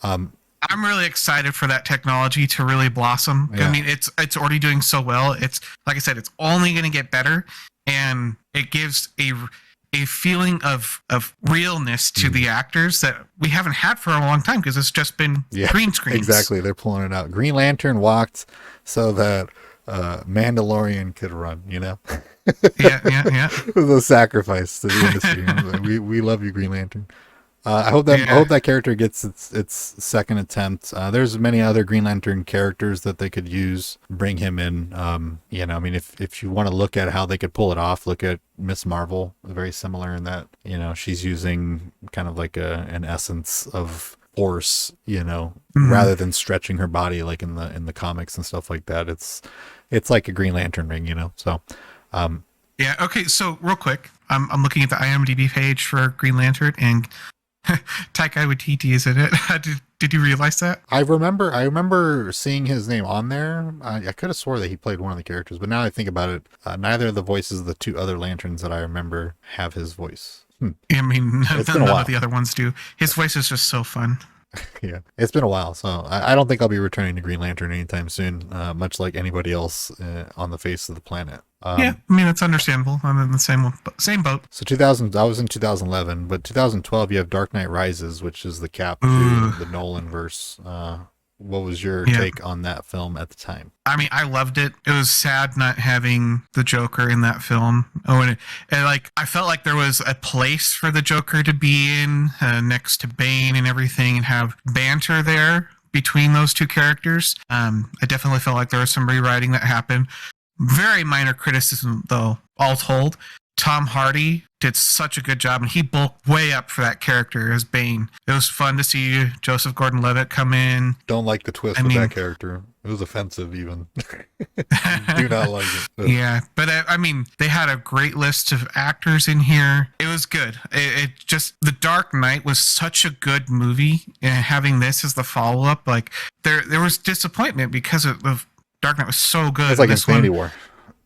I'm really excited for that technology to really blossom. Yeah. I mean, it's already doing so well. It's like I said, it's only going to get better, and it gives a feeling of realness to the actors that we haven't had for a long time, because it's just been green screens. Exactly. They're pulling it out. Green Lantern walked so that Mandalorian could run, you know? Yeah. It was a sacrifice to the industry. we love you, Green Lantern. I hope that character gets its second attempt. There's many other Green Lantern characters that they could use, bring him in. You know, I mean, if you want to look at how they could pull it off, look at Miss Marvel, very similar in that, you know, she's using kind of like an essence of force, you know, rather than stretching her body like in the comics and stuff like that. It's like a Green Lantern ring, you know. So, yeah. Okay. So real quick, I'm looking at the IMDb page for Green Lantern, and Taika Waititi is in it. Did you realize that? I remember seeing his name on there. I could have swore that he played one of the characters, but now I think about it, neither of the voices of the two other lanterns that I remember have his voice. I mean, It's been a none while. of the other ones do. His voice is just so fun. Yeah, it's been a while, so I don't think I'll be returning to Green Lantern anytime soon, much like anybody else on the face of the planet. Yeah, I mean, it's understandable. I'm in the same boat. So 2000, I was in 2011, but 2012 you have Dark Knight Rises, which is the cap to the Nolan verse. What was your take on that film at the time? I mean, I loved it. It was sad not having the Joker in that film. Oh, and like, I felt like there was a place for the Joker to be in next to Bane and everything, and have banter there between those two characters. I definitely felt like there was some rewriting that happened. Very minor criticism, though, all told. Tom Hardy did such a good job, and he bulked way up for that character as Bane. It was fun to see Joseph Gordon-Levitt come in. Don't like the twist with that character. It was offensive, even. Do not like it. Ugh. Yeah, but I mean, they had a great list of actors in here. It was good. It just, The Dark Knight was such a good movie, and having this as the follow-up, like, there was disappointment because of Dark Knight was so good. It's like Infinity War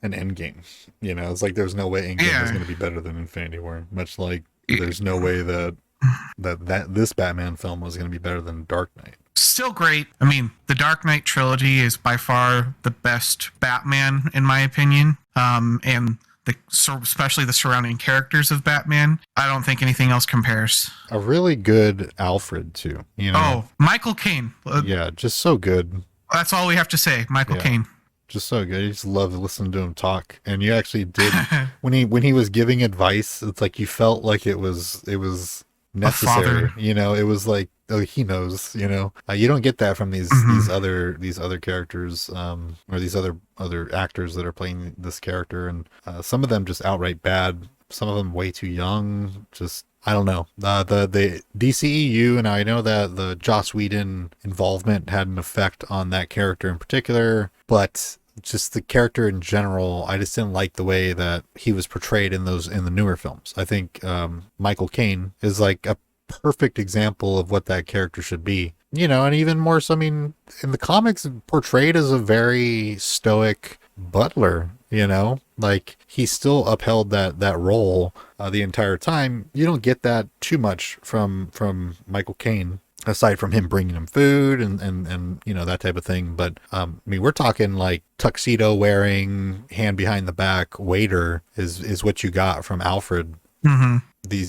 and Endgame. You know, it's like there's no way Endgame is Yeah. going to be better than Infinity War. Much like there's no way that this Batman film was going to be better than Dark Knight. Still great. I mean, the Dark Knight trilogy is by far the best Batman, in my opinion. And especially the surrounding characters of Batman, I don't think anything else compares. A really good Alfred too. You know. Oh, Michael Caine. Yeah, just so good. That's all we have to say. Michael Caine. Just so good. You just love to listen to him talk. And you actually did when he was giving advice, it's like you felt like it was necessary. You know, it was like, oh, he knows, you know. You don't get that from these other characters, or these other actors that are playing this character, and some of them just outright bad, some of them way too young, just I don't know. The DCEU, and I know that the Joss Whedon involvement had an effect on that character in particular, but just the character in general, I just didn't like the way that he was portrayed in the newer films. I think Michael Caine is like a perfect example of what that character should be. You know, and even more so, I mean, in the comics, portrayed as a very stoic butler, you know, like he still upheld that role the entire time. You don't get that too much from Michael Caine, aside from him bringing him food and you know, that type of thing. But I mean, we're talking like tuxedo wearing, hand behind the back waiter is what you got from Alfred.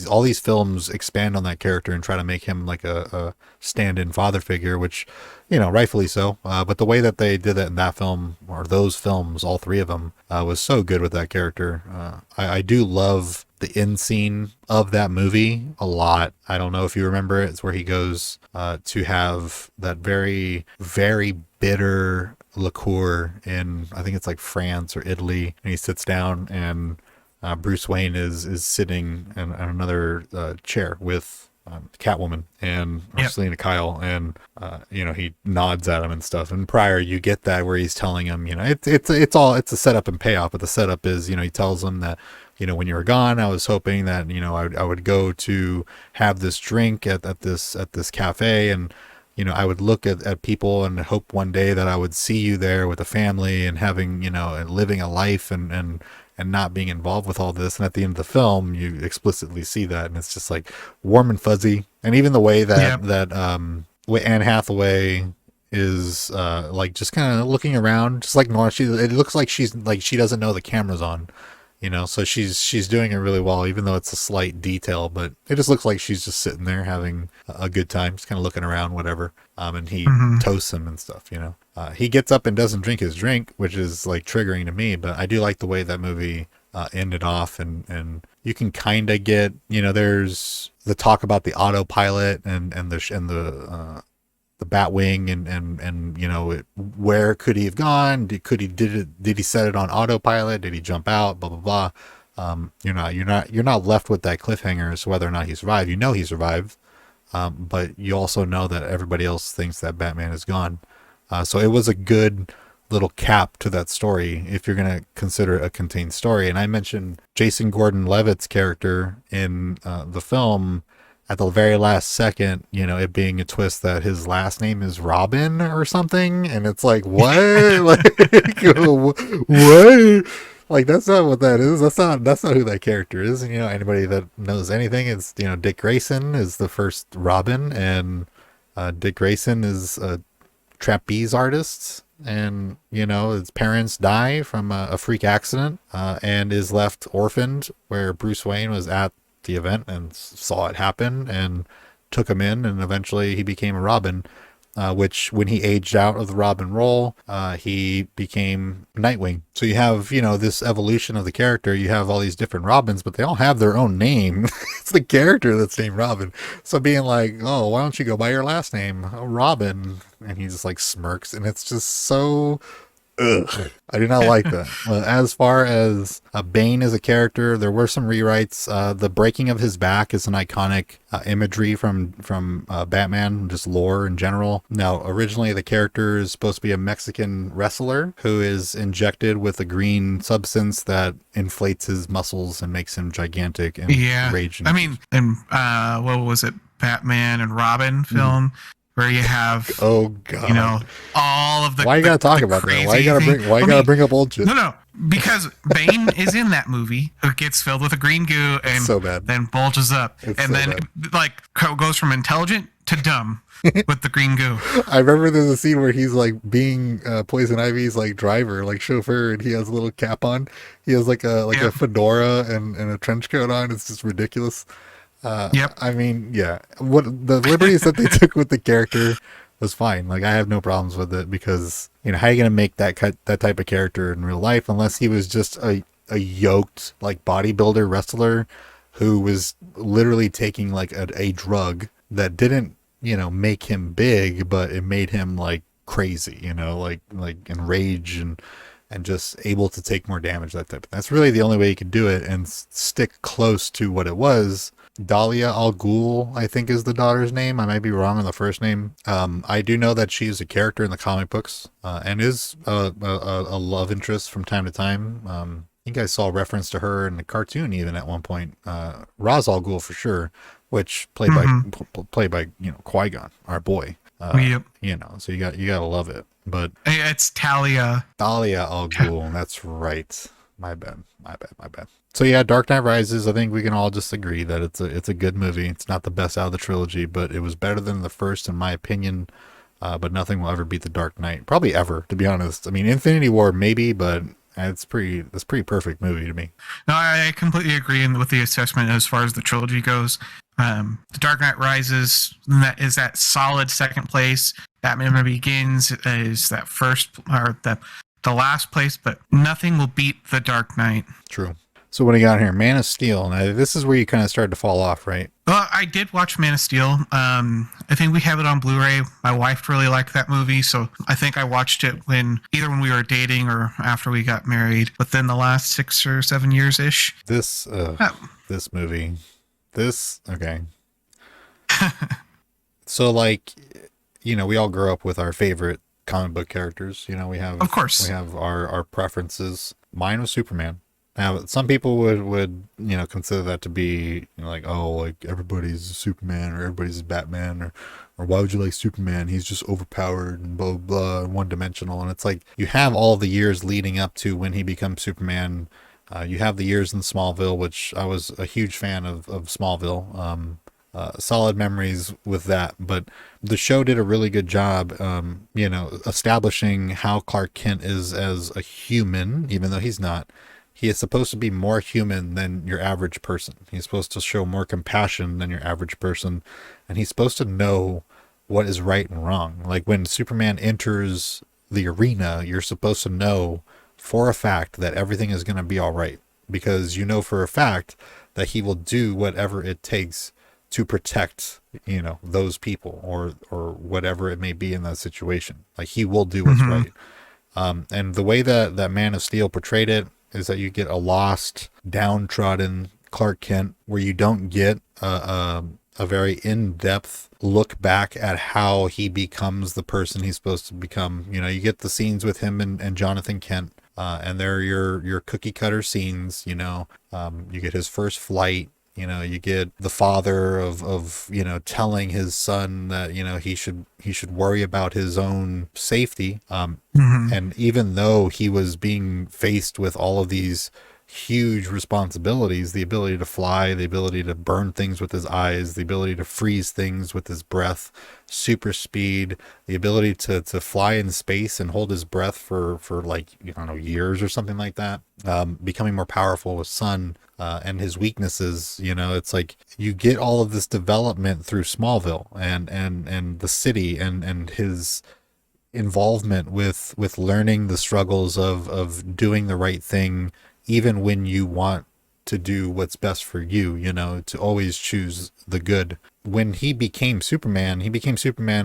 All these films expand on that character and try to make him like a stand-in father figure, which, you know, rightfully so. But the way that they did that in that film, or those films, all three of them, was so good with that character. I do love the end scene of that movie a lot. I don't know if you remember it. It's where he goes to have that very, very bitter liqueur in, I think it's like France or Italy, and he sits down and Bruce Wayne is sitting in another chair with Catwoman and or Yep. Selena Kyle, and he nods at him and stuff. And prior, you get that where he's telling him, it's a setup and payoff. But the setup is, he tells him that, when you were gone, I was hoping that I would go to have this drink at this cafe, and I would look at people and hope one day that I would see you there with a family and having, and living a life and not being involved with all this. And at the end of the film, you explicitly see that, and it's just like warm and fuzzy. And even the way Yep. that Anne Hathaway is like just kind of looking around, just like normal. It looks like she's like she doesn't know the camera's on. So she's doing it really well, even though it's a slight detail, but it just looks like she's just sitting there having a good time, just kind of looking around, whatever. And he Hmm. toasts him and stuff. He gets up and doesn't drink his drink, which is like triggering to me, but I do like the way that movie ended off, and you can kind of get, there's the talk about the autopilot and the Batwing and where could he have gone? Did he set it on autopilot? Did he jump out? Blah blah blah. You're not left with that cliffhanger as to whether or not he survived. He survived, but you also know that everybody else thinks that Batman is gone. So it was a good little cap to that story if you're going to consider it a contained story. And I mentioned Jason Gordon-Levitt's character in the film at the very last second, it being a twist that his last name is Robin or something. And it's like, what? Like, what? Like, that's not what that is. That's not who that character is. And, anybody that knows anything is, Dick Grayson is the first Robin, and Dick Grayson is a trapeze artist, and his parents die from a freak accident, and is left orphaned, where Bruce Wayne was at the event and saw it happen and took him in, and eventually he became a Robin, which when he aged out of the Robin role, he became Nightwing. So you have, this evolution of the character. You have all these different Robins, but they all have their own name. It's the character that's named Robin. So being like, oh, why don't you go by your last name, Robin? And he just like smirks, and it's just so ugh. I do not like that. As far as Bane as a character, there were some rewrites. The breaking of his back is an iconic imagery from Batman, just lore in general. Now, originally the character is supposed to be a Mexican wrestler who is injected with a green substance that inflates his muscles and makes him gigantic and Yeah. rage. I mean, and what was it? Batman and Robin film, where you have, Oh God! all of the. Why you gotta talk the about that? Why crazy you gotta thing. bring? Why you I gotta mean, bring up old shit? No, because Bane is in that movie, who gets filled with a green goo and So bad. then bulges up, It's and so then bad. like goes from intelligent to dumb with the green goo. I remember there's a scene where he's like being Poison Ivy's like driver, like chauffeur, and he has a little cap on. He has like a Yep. fedora and a trench coat on. It's just ridiculous. Yep. I mean, yeah, what the liberties that they took with the character was fine. Like, I have no problems with it, because how are you gonna make that type of character in real life unless he was just a yoked like bodybuilder wrestler who was literally taking like a drug that didn't make him big, but it made him like crazy, like enraged and just able to take more damage, that type of thing. That's really the only way you could do it and stick close to what it was. Dahlia Al Ghul, I think, is the daughter's name. I might be wrong on the first name. I do know that she's a character in the comic books, and is a love interest from time to time. I think I saw a reference to her in the cartoon even at one point. Ra's al Ghul for sure, which played by Qui-Gon, our boy. Yep. So you gotta love it. But It's Talia. Dahlia Al Ghul, that's right. My bad. So yeah, Dark Knight Rises, I think we can all just agree that it's a good movie. It's not the best out of the trilogy, but it was better than the first in my opinion. But nothing will ever beat the Dark Knight, probably ever, to be honest. I mean, Infinity War maybe, but it's pretty perfect movie to me. No, I completely agree with the assessment as far as the trilogy goes. The Dark Knight Rises is that solid second place. Batman Begins is that first, or the last place, but nothing will beat the Dark Knight. True. So what do you got here? Man of Steel. Now this is where you kind of started to fall off, right? Well, I did watch Man of Steel. I think we have it on Blu-ray. My wife really liked that movie, so I think I watched it either when we were dating or after we got married. Within the last 6 or 7 years ish. This Uh, this movie. This okay. So like, we all grow up with our favorite comic book characters. We have of course. our preferences. Mine was Superman. Now, some people would consider that to be like, oh, like everybody's Superman or everybody's Batman, or why would you like Superman? He's just overpowered and blah blah, blah and one dimensional. And it's like you have all the years leading up to when he becomes Superman. You have the years in Smallville, which I was a huge fan of Smallville. Solid memories with that, but the show did a really good job, establishing how Clark Kent is as a human, even though he's not. He is supposed to be more human than your average person. He's supposed to show more compassion than your average person, and he's supposed to know what is right and wrong. Like when Superman enters the arena, you're supposed to know for a fact that everything is going to be all right, because you know for a fact that he will do whatever it takes to protect, those people or whatever it may be in that situation. Like he will do what's right. And the way that Man of Steel portrayed it is that you get a lost, downtrodden Clark Kent, where you don't get a very in-depth look back at how he becomes the person he's supposed to become. You get the scenes with him and Jonathan Kent, and they're your cookie cutter scenes. You get his first flight. You get the father of telling his son that he should worry about his own safety. And even though he was being faced with all of these huge responsibilities, the ability to fly, the ability to burn things with his eyes, the ability to freeze things with his breath, super speed, the ability to fly in space and hold his breath for like, years or something like that, becoming more powerful with sun, and his weaknesses. It's like you get all of this development through Smallville and the city and his involvement with learning the struggles of doing the right thing, even when you want to do what's best for you, to always choose the good. When he became Superman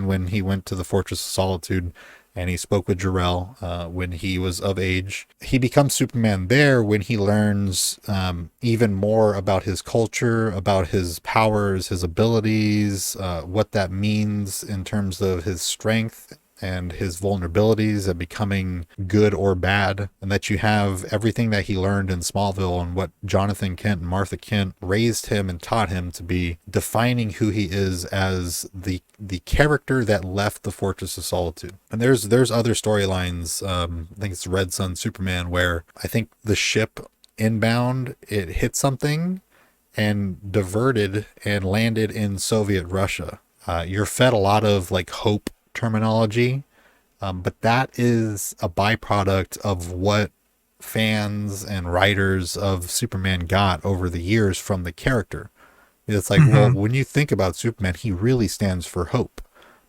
when he went to the Fortress of Solitude and he spoke with Jor-El when he was of age. He becomes Superman there when he learns even more about his culture, about his powers, his abilities, what that means in terms of his strength and his vulnerabilities and becoming good or bad, and that you have everything that he learned in Smallville and what Jonathan Kent and Martha Kent raised him and taught him to be, defining who he is as the character that left the Fortress of Solitude. And there's other storylines, I think it's Red Sun Superman, where I think the ship inbound, it hit something and diverted and landed in Soviet Russia. You're fed a lot of like hope terminology, but that is a byproduct of what fans and writers of Superman got over the years from the character. It's like, well, when you think about Superman, he really stands for hope,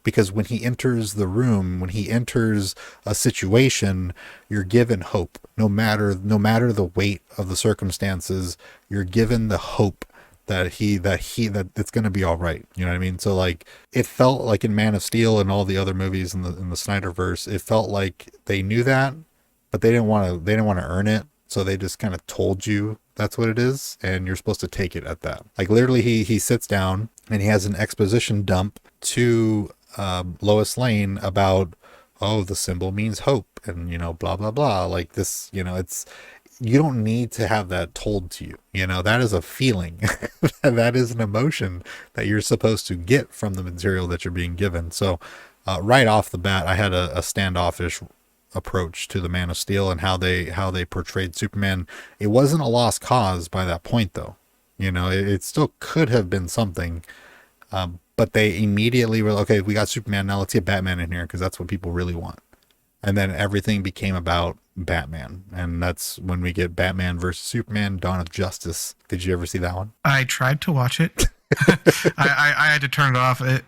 because when he enters the room, when he enters a situation, you're given hope. No matter the weight of the circumstances, you're given the hope that it's going to be all right. You know what I mean? So like, it felt like in Man of Steel and all the other movies in the Snyderverse, it felt like they knew that, but they didn't want to earn it. So they just kind of told you that's what it is, and you're supposed to take it at that. Like literally, he sits down and he has an exposition dump to Lois Lane about, oh, the symbol means hope, and blah blah blah. Like this, it's, you don't need to have that told to you. That is a feeling. That is an emotion that you're supposed to get from the material that you're being given. So right off the bat, I had a standoffish approach to the Man of Steel and how they portrayed Superman. It wasn't a lost cause by that point, though. It still could have been something, but they immediately were, okay, we got Superman, now let's get Batman in here, because that's what people really want. And then everything became about Batman. And that's when we get Batman versus Superman, Dawn of Justice. Did you ever see that one? I tried to watch it. I had to turn it off. It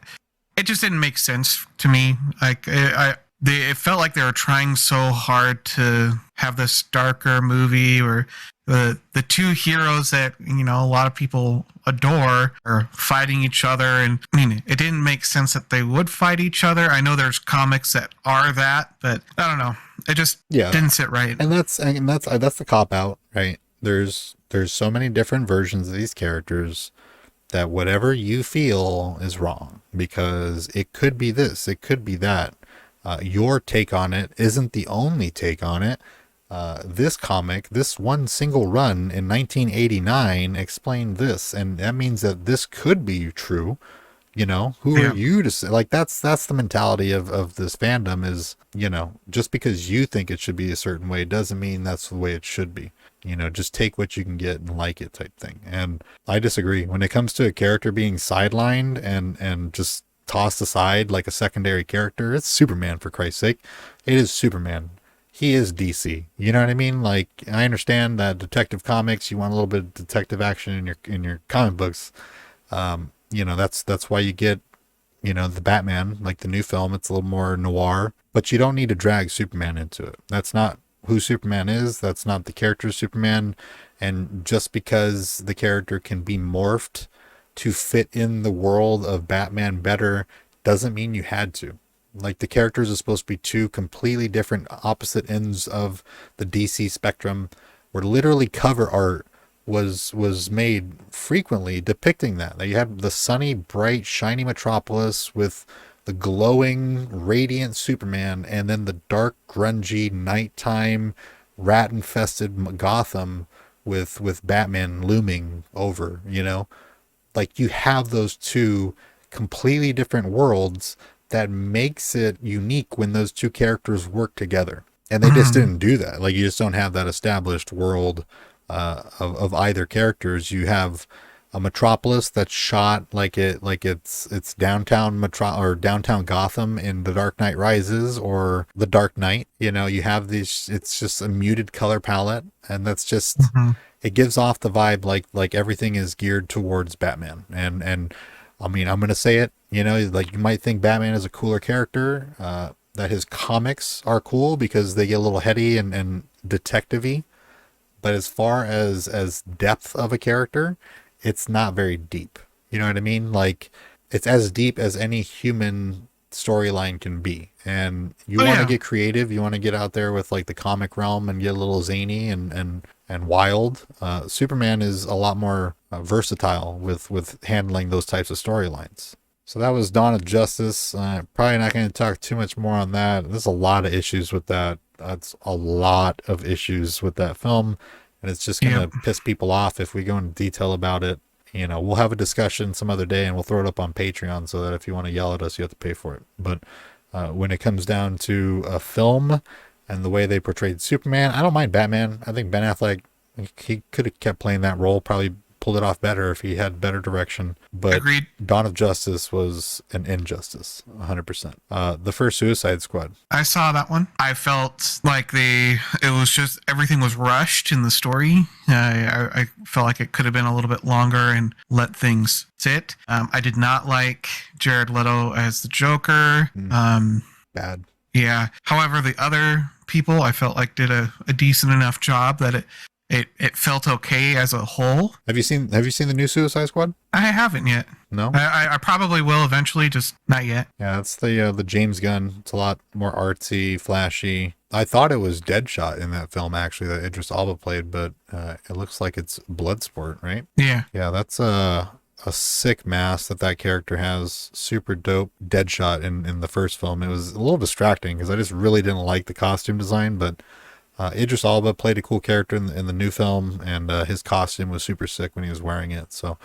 just didn't make sense to me. Like it felt like they were trying so hard to have this darker movie, or the two heroes that a lot of people adore are fighting each other, and I mean it didn't make sense that they would fight each other. I know there's comics that are that, but I don't know. It just Yeah, didn't sit right. and that's the cop out, right? There's so many different versions of these characters that whatever you feel is wrong because it could be this, it could be that. Your take on it isn't the only take on it. This comic, this one single run in 1989 explained this, and that means that this could be true. Who are Yeah. you to say? Like that's the mentality of this fandom is, just because you think it should be a certain way doesn't mean that's the way it should be. Just take what you can get and like it type thing. And I disagree. When it comes to a character being sidelined and just tossed aside like a secondary character, it's Superman, for Christ's sake. It is Superman. He is DC. You know what I mean? Like, I understand that Detective Comics, you want a little bit of detective action in your comic books. That's why you get, the Batman, like the new film, it's a little more noir, but you don't need to drag Superman into it. That's not who Superman is. That's not the character of Superman. And just because the character can be morphed to fit in the world of Batman better doesn't mean you had to. Like, the characters are supposed to be two completely different opposite ends of the DC spectrum, where literally cover art was made frequently depicting that. Like, you had the sunny, bright, shiny metropolis with the glowing, radiant Superman, and then the dark, grungy, nighttime, rat-infested Gotham with Batman looming over. Like, you have those two completely different worlds that makes it unique when those two characters work together. And they just Mhm. didn't do that. Like, you just don't have that established world of either characters. You have a metropolis that's shot like it's downtown or downtown Gotham in The Dark Knight Rises or The Dark Knight. You have these. It's just a muted color palette, and that's just, Mhm. it gives off the vibe like everything is geared towards Batman. And I mean, I'm gonna say it. Like, you might think Batman is a cooler character. That his comics are cool because they get a little heady and detective-y. But as far as depth of a character, it's not very deep. You know what I mean? Like, it's as deep as any human storyline can be. And you Oh want to yeah. get creative, you want to get out there with like the comic realm and get a little zany and wild. Superman is a lot more versatile with handling those types of storylines. So that was Dawn of Justice. Probably not going to talk too much more on that. There's a lot of issues with that. That's a lot of issues with that film, and it's just going Yep. to piss people off if we go into detail about it. We'll have a discussion some other day, and we'll throw it up on Patreon so that if you want to yell at us, you have to pay for it. But when it comes down to a film and the way they portrayed Superman, I don't mind Batman. I think Ben Affleck, he could have kept playing that role, probably pulled it off better if he had better direction. But Agreed. Dawn of Justice was an injustice, 100%. The first Suicide Squad. I saw that one. I felt like it was just everything was rushed in the story. I felt like it could have been a little bit longer and let things sit. I did not like Jared Leto as the Joker. Bad. Yeah. However, the other people I felt like did a decent enough job that it felt okay as a whole. Have you seen the new Suicide Squad? I haven't yet. No? I probably will eventually, just not yet. Yeah, it's the James Gunn. It's a lot more artsy, flashy. I thought it was Deadshot in that film, actually, that Idris Elba played, but it looks like it's Bloodsport, right? Yeah. Yeah, that's a sick mask that character has. Super dope Deadshot in the first film. It was a little distracting because I just really didn't like the costume design, but Idris Elba played a cool character in the new film, and his costume was super sick when he was wearing it. So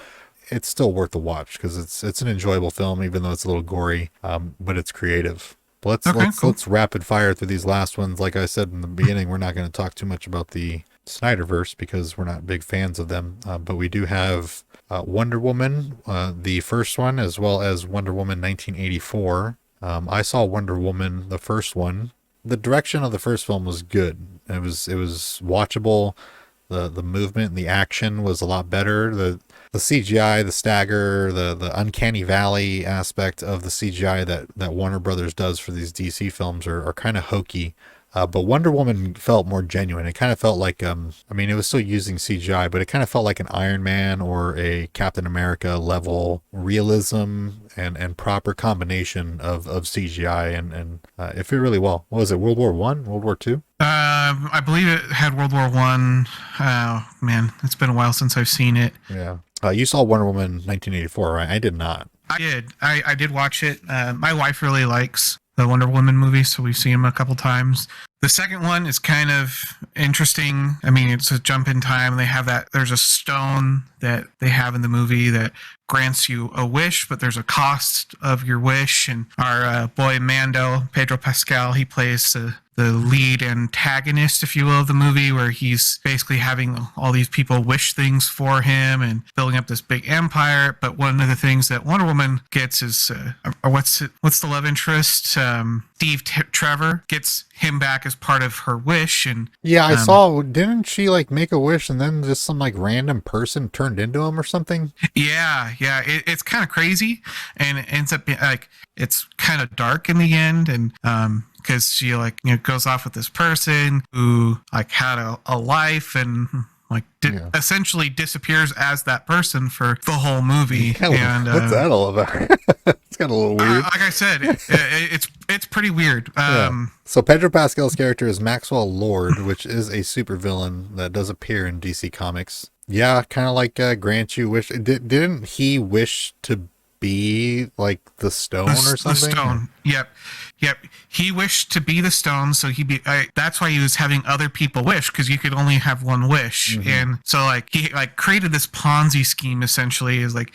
it's still worth the watch because it's an enjoyable film, even though it's a little gory, but it's creative. But let's Okay, let's cool. let's rapid fire through these last ones. Like I said in the beginning, we're not going to talk too much about the Snyderverse because we're not big fans of them. But we do have Wonder Woman, the first one, as well as Wonder Woman 1984. I saw Wonder Woman, the first one. The direction of the first film was good. It was watchable. The movement and the action was a lot better. The CGI, the stagger, the uncanny valley aspect of the CGI that Warner Brothers does for these DC films are kind of hokey. But Wonder Woman felt more genuine. It kind of felt like, I mean, it was still using CGI, but it kind of felt like an Iron Man or a Captain America level realism and proper combination of CGI, and it fit really well. What was it? World War One, World War Two? I believe it had World War One. Oh man, it's been a while since I've seen it. Yeah. You saw Wonder Woman 1984, right? I did not. I did. I did watch it. My wife really likes the Wonder Woman movie, so we've seen them a couple times. The second one is kind of interesting. I mean, it's a jump in time. They have that. There's a stone that they have in the movie that grants you a wish, but there's a cost of your wish. And our boy Mando, Pedro Pascal, he plays the lead antagonist, if you will, of the movie, where he's basically having all these people wish things for him and building up this big empire. But one of the things that Wonder Woman gets is what's the love interest? Steve Trevor gets him back as part of her wish. And yeah, I saw. Didn't she like make a wish and then just some like random person turned into him or something? Yeah, it's kind of crazy, and it ends up being like it's kind of dark in the end, and because she like goes off with this person who like had a life and like essentially disappears as that person for the whole movie. Yeah, and what's that all about? It's kind of a little weird. Like I said, it's pretty weird. So Pedro Pascal's character is Maxwell Lord, which is a supervillain that does appear in DC Comics. Yeah, kind of like grant you wish. Didn't he wish to be like the stone or something? The stone. Yep. He wished to be the stone, so that's why he was having other people wish, because you could only have one wish. Mm-hmm. And so like he like created this Ponzi scheme, essentially, is like,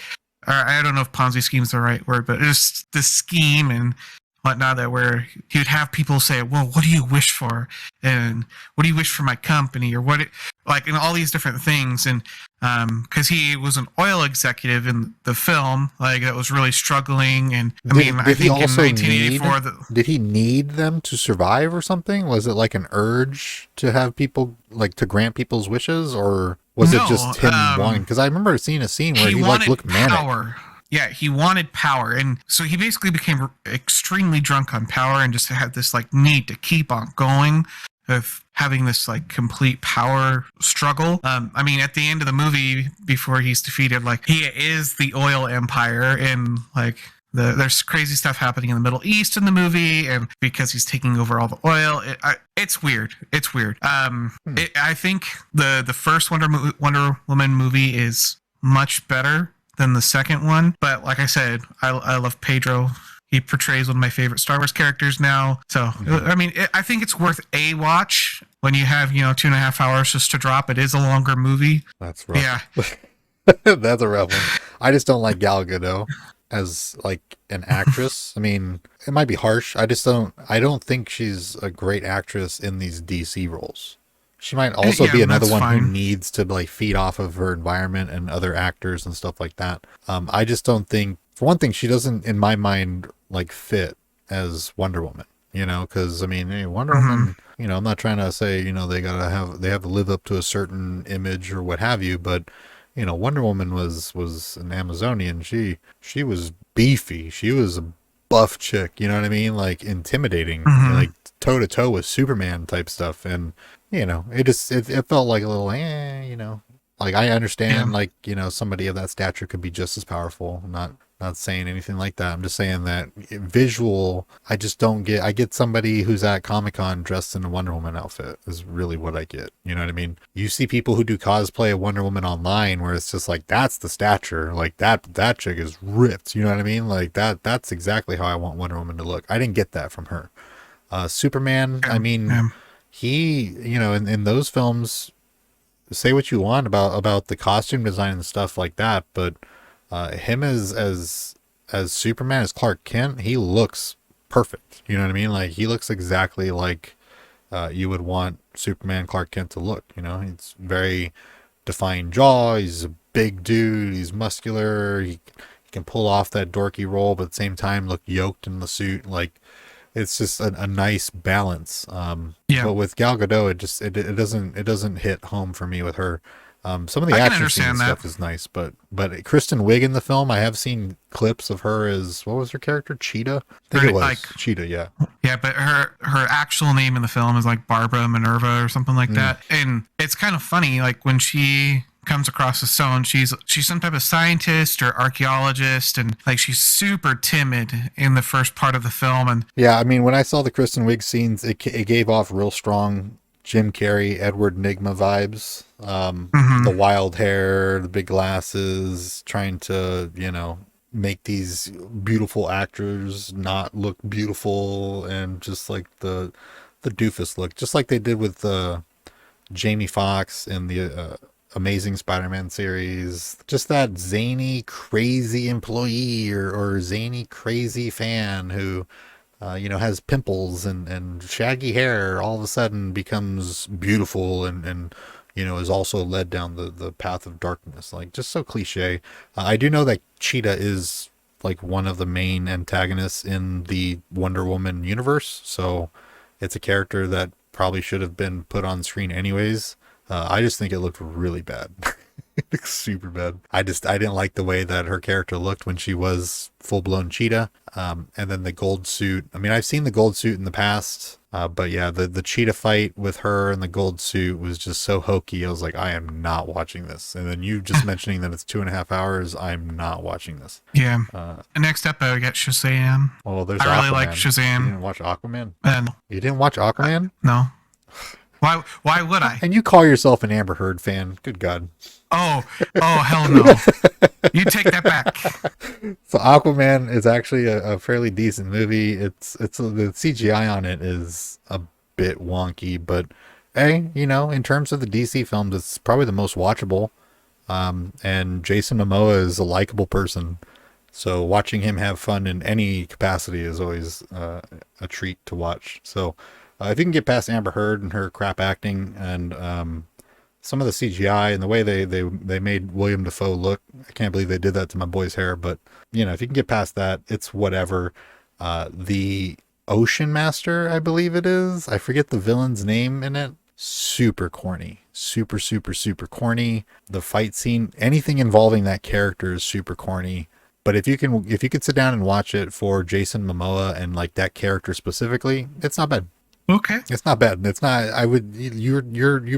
or I don't know if Ponzi scheme is the right word, but it's this scheme and whatnot that where he would have people say, well, what do you wish for? And what do you wish for my company? Or what, like, and all these different things. And because he was an oil executive in the film, like, that was really struggling. And I think in 1984, did he need them to survive or something? Was it like an urge to have people, like, to grant people's wishes? Or was it just him wanting? Because I remember seeing a scene where he like looked manic. Power. Yeah, he wanted power, and so he basically became extremely drunk on power and just had this like need to keep on going of having this like complete power struggle. I mean, at the end of the movie, before he's defeated, like he is the oil empire, and like there's crazy stuff happening in the Middle East in the movie, and because he's taking over all the oil, it's weird. It's weird. I think the first Wonder Woman movie is much better than the second one, but like I said, I love Pedro. He portrays one of my favorite Star Wars characters now. So I mean, I think it's worth a watch when you have 2.5 hours just to drop. It is a longer movie. That's rough. Yeah, that's a rough one. I just don't like Gal Gadot as like an actress. I mean, it might be harsh. I don't think she's a great actress in these DC roles. She might also be another one who needs to like feed off of her environment and other actors and stuff like that. I just don't think, for one thing, she doesn't, in my mind, like fit as Wonder Woman. Because I mean, Wonder Woman. I'm not trying to say they have to live up to a certain image or what have you, but Wonder Woman was an Amazonian. She was beefy. She was a buff chick. You know what I mean? Like intimidating, like toe to toe with Superman type stuff, and. It felt like a little, like I understand, like, somebody of that stature could be just as powerful. I'm not saying anything like that. I'm just saying that visual, I just don't get. I get somebody who's at Comic-Con dressed in a Wonder Woman outfit is really what I get. You know what I mean? You see people who do cosplay of Wonder Woman online where it's just like, that's the stature. Like that chick is ripped. You know what I mean? Like that's exactly how I want Wonder Woman to look. I didn't get that from her. Superman, I mean... He, in those films, say what you want about the costume design and stuff like that, but him as Superman, as Clark Kent, he looks perfect. You know what I mean? Like he looks exactly like you would want Superman Clark Kent to look. He's very defined jaw. He's a big dude. He's muscular. He can pull off that dorky role, but at the same time look yoked in the suit. Like. It's just a nice balance. But with Gal Gadot, it doesn't hit home for me with her. Some of the I can action scene understand that. stuff is nice, but Kristen Wiig in the film, I have seen clips of her as, what was her character? Cheetah? I think Her it like was Cheetah. Yeah. yeah, but her actual name in the film is like Barbara Minerva or something like Mm. that. And it's kind of funny, like when she comes across the stone, she's some type of scientist or archaeologist, and like she's super timid in the first part of the film. And Yeah, I mean, when I saw the Kristen Wiig scenes, it gave off real strong Jim Carrey, Edward Nygma vibes. The mhm. wild hair, the big glasses, trying to, make these beautiful actors not look beautiful, and just like the doofus look, just like they did with Jamie Foxx in the Amazing Spider-Man series. Just that zany, crazy employee, or zany, crazy fan who has pimples and shaggy hair, all of a sudden becomes beautiful, and is also led down the path of darkness. Like, just so cliche. I do know that Cheetah is like one of the main antagonists in the Wonder Woman universe, so it's a character that probably should have been put on screen anyways. I just think it looked really bad. It looks super bad. I didn't like the way that her character looked when she was full blown Cheetah. And then the gold suit. I mean, I've seen the gold suit in the past, but yeah, the Cheetah fight with her and the gold suit was just so hokey. I was like, I am not watching this. And then you just mentioning that it's 2.5 hours. I'm not watching this. Yeah. Uh, Next up, I get Shazam. well, there's I really like Aquaman. You Shazam. didn't watch Aquaman? And You didn't watch Aquaman? no, why would I? And you call yourself an Amber Heard fan? Good God. Oh, hell no. You take that back. So Aquaman is actually a fairly decent movie. The CGI on it is a bit wonky, but hey, in terms of the DC films, it's probably the most watchable. And Jason Momoa is a likable person, so watching him have fun in any capacity is always a treat to watch. So if you can get past Amber Heard and her crap acting, and some of the CGI and the way they made William Dafoe look, I can't believe they did that to my boy's hair. But if you can get past that, it's whatever. The Ocean Master, I believe it is. I forget the villain's name in it. Super corny, super super super corny. The fight scene, anything involving that character is super corny. But if you could sit down and watch it for Jason Momoa and like that character specifically, it's not bad. Okay. It's not bad. It's not. I would. You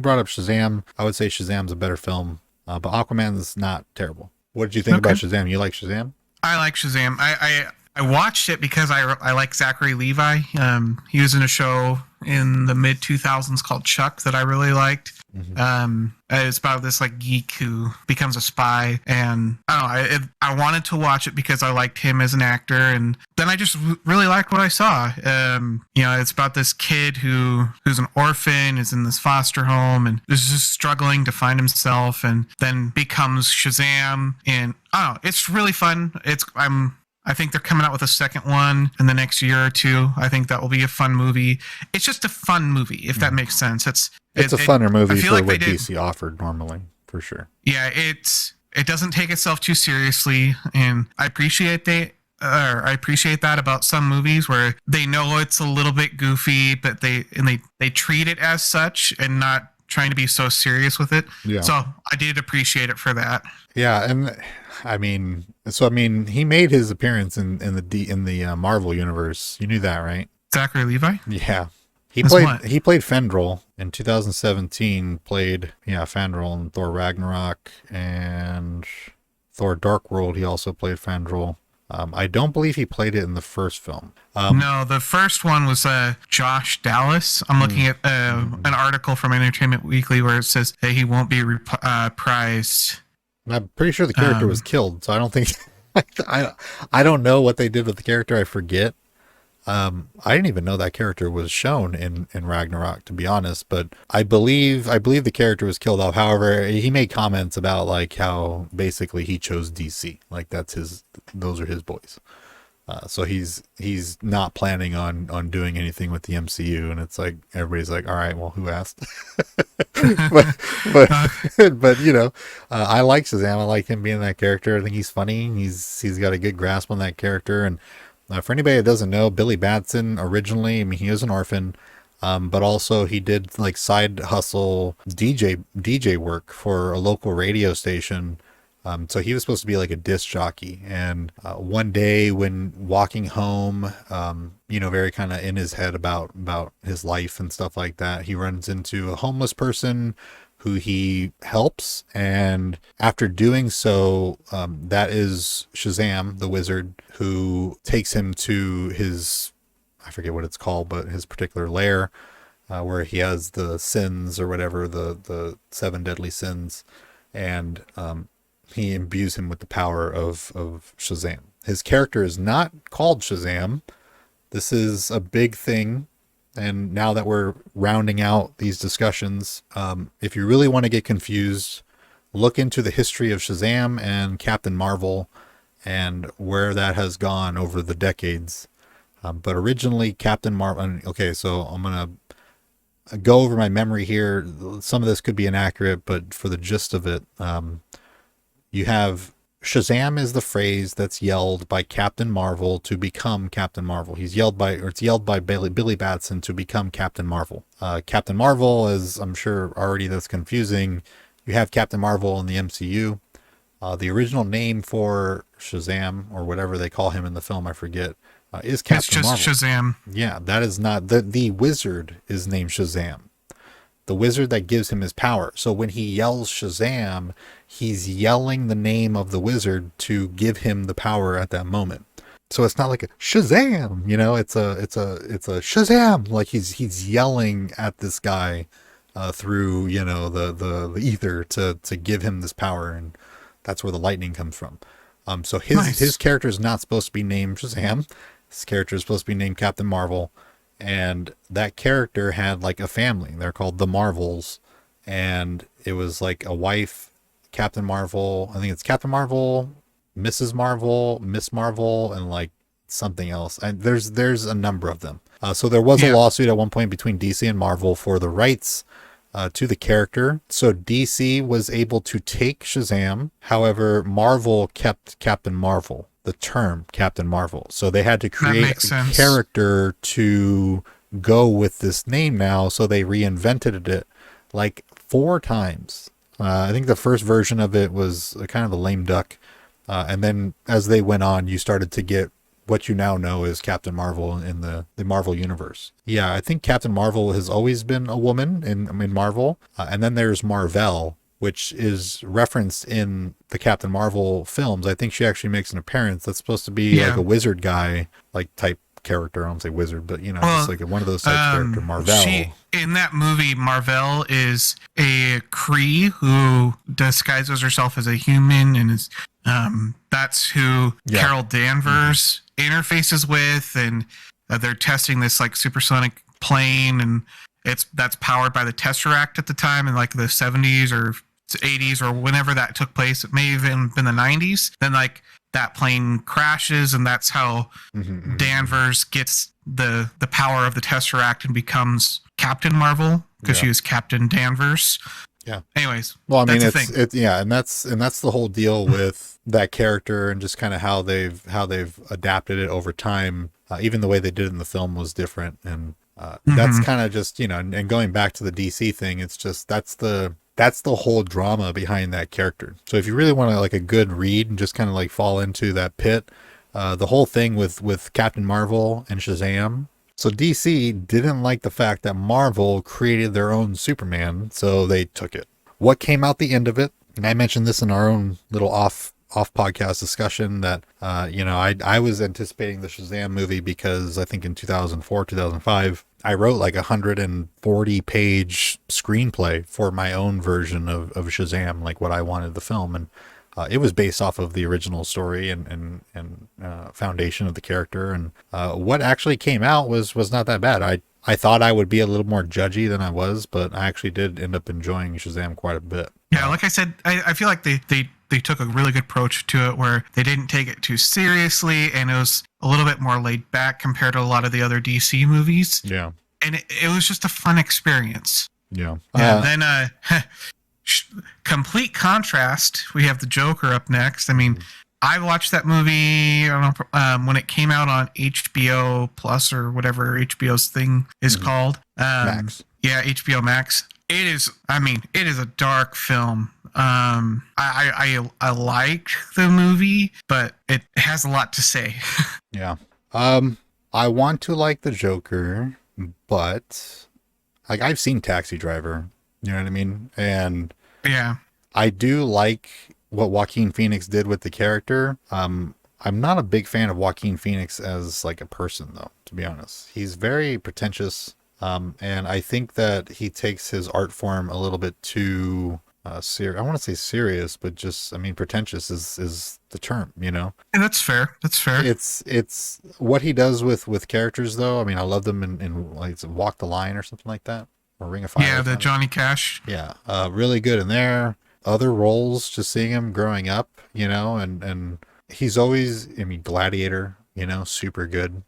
brought up Shazam. I would say Shazam's a better film, but Aquaman's not terrible. What did you think Okay. about Shazam? You like Shazam? I like Shazam. I watched it because I like Zachary Levi. He was in a show in the mid 2000s called Chuck that I really liked. It's about this like geek who becomes a spy, and I don't know. I wanted to watch it because I liked him as an actor, and then I just really liked what I saw. It's about this kid who's an orphan, is in this foster home, and is just struggling to find himself, and then becomes Shazam. And I don't know. It's really fun. I think they're coming out with a second one in the next year or two. I think that will be a fun movie. It's just a fun movie, if that makes sense. It's a funner I movie feel for like what they did. DC offered normally, for sure. Yeah, it doesn't take itself too seriously, and I appreciate that about some movies where they know it's a little bit goofy, but they treat it as such and not trying to be so serious with it. Yeah. So I did appreciate it for that. Yeah, and he made his appearance in the Marvel universe. You knew that, right? Zachary Levi? Yeah. As what? He played Fendrel in 2017. Played Fendrel in Thor Ragnarok and Thor Dark World. He also played Fendrel. I don't believe he played it in the first film. No, the first one was Josh Dallas. I'm looking at an article from Entertainment Weekly where it says that he won't be reprised. I'm pretty sure the character was killed, so I don't think I don't know what they did with the character. I forget. I didn't even know that character was shown in Ragnarok, to be honest, but I believe the character was killed off. However, he made comments about like how basically he chose DC. Like those are his boys. So he's not planning on doing anything with the MCU, and it's like everybody's like, all right, well, who asked? but I like Shazam. I like him being that character. I think he's funny. He's got a good grasp on that character. And for anybody that doesn't know, Billy Batson originally, I mean, he was an orphan. But also he did like side hustle DJ work for a local radio station. So he was supposed to be like a disc jockey. And one day when walking home, very kind of in his head about his life and stuff like that, he runs into a homeless person who he helps. And after doing so, that is Shazam, the wizard, who takes him to his, I forget what it's called, but his particular lair, where he has the sins or whatever, the seven deadly sins. And he imbues him with the power of Shazam. His character is not called Shazam. This is a big thing. And now that we're rounding out these discussions, if you really want to get confused, look into the history of Shazam and Captain Marvel and where that has gone over the decades. But originally, Captain Marvel. Okay, so I'm going to go over my memory here. Some of this could be inaccurate, but for the gist of it, you have Shazam is the phrase that's yelled by Captain Marvel to become Captain Marvel. It's yelled by Billy Batson to become Captain Marvel. Captain Marvel, as I'm sure already that's confusing. You have Captain Marvel in the MCU. The original name for Shazam, or whatever they call him in the film, I forget, is Captain Marvel. It's just Shazam. Yeah, that is not the wizard is named Shazam. The wizard that gives him his power. So when he yells Shazam, he's yelling the name of the wizard to give him the power at that moment. So it's not like a Shazam, it's a Shazam. Like he's yelling at this guy through the ether to give him this power, and that's where the lightning comes from. So his character is not supposed to be named Shazam. His character is supposed to be named Captain Marvel. And that character had like a family. They're called the Marvels. And it was like a wife, Captain Marvel. I think it's Captain Marvel, Mrs. Marvel, Miss Marvel, and like something else. And there's a number of them. So there was a lawsuit at one point between DC and Marvel for the rights to the character. So DC was able to take Shazam. However, Marvel kept Captain Marvel, the term Captain Marvel. So they had to create a character to go with this name now. So they reinvented it like 4 times. I think the first version of it was kind of a lame duck. And then as they went on, you started to get what you now know as Captain Marvel in the Marvel universe. Yeah, I think Captain Marvel has always been a woman in Marvel. And then there's Marvel, which is referenced in the Captain Marvel films. I think she actually makes an appearance. That's supposed to be like a wizard guy, like type character. I don't say wizard, but just like one of those types of character. Marvel. In that movie, Marvel is a Kree who disguises herself as a human, and is that's who Carol Danvers interfaces with, and they're testing this like supersonic plane, and that's powered by the Tesseract at the time in like the 70s or 80s or whenever that took place. It may have even been the 90s. Then like that plane crashes, and that's how Danvers gets the power of the Tesseract and becomes Captain Marvel, because she was Captain Danvers. Yeah. Anyways, well, I mean, and that's the whole deal with that character, and just kind of how they've adapted it over time. Even the way they did it in the film was different, and that's kind of just and going back to the DC thing, it's just that's the whole drama behind that character. So if you really want to like a good read and just kind of like fall into that pit, the whole thing with Captain Marvel and Shazam. So DC didn't like the fact that Marvel created their own Superman, so they took it. What came out the end of it, and I mentioned this in our own little off podcast discussion, that I was anticipating the Shazam movie because I think in 2004, 2005, I wrote like 140 page screenplay for my own version of Shazam, like what I wanted the film. And it was based off of the original story and foundation of the character. And what actually came out was not that bad. I thought I would be a little more judgy than I was, but I actually did end up enjoying Shazam quite a bit. Yeah, like I said, I feel like they took a really good approach to it, where they didn't take it too seriously, and it was a little bit more laid back compared to a lot of the other DC movies. Yeah. And it was just a fun experience. Yeah. And then complete contrast, we have the Joker up next. I mean, I watched that movie. I don't know when it came out on HBO Plus or whatever HBO's thing is Mhm. called. Max. Yeah, HBO Max. It is. I mean, it is a dark film. I like the movie, but it has a lot to say. Yeah. Um, I want to like the Joker, but like I've seen Taxi Driver. You know what I mean? And Yeah. I do like what Joaquin Phoenix did with the character. I'm not a big fan of Joaquin Phoenix as like a person, though. To be honest, he's very pretentious, and I think that he takes his art form a little bit too serious. I want to say serious, but just I mean, pretentious is the term. You know, And that's fair. That's fair. it's what he does with characters, though. I mean, I love them in like Walk the Line or something like that, or Ring of Fire. Yeah, Or the something. Johnny Cash. Yeah, really good in there. Other roles, just seeing him growing up, you know, and he's always, I mean, Gladiator, you know, super good.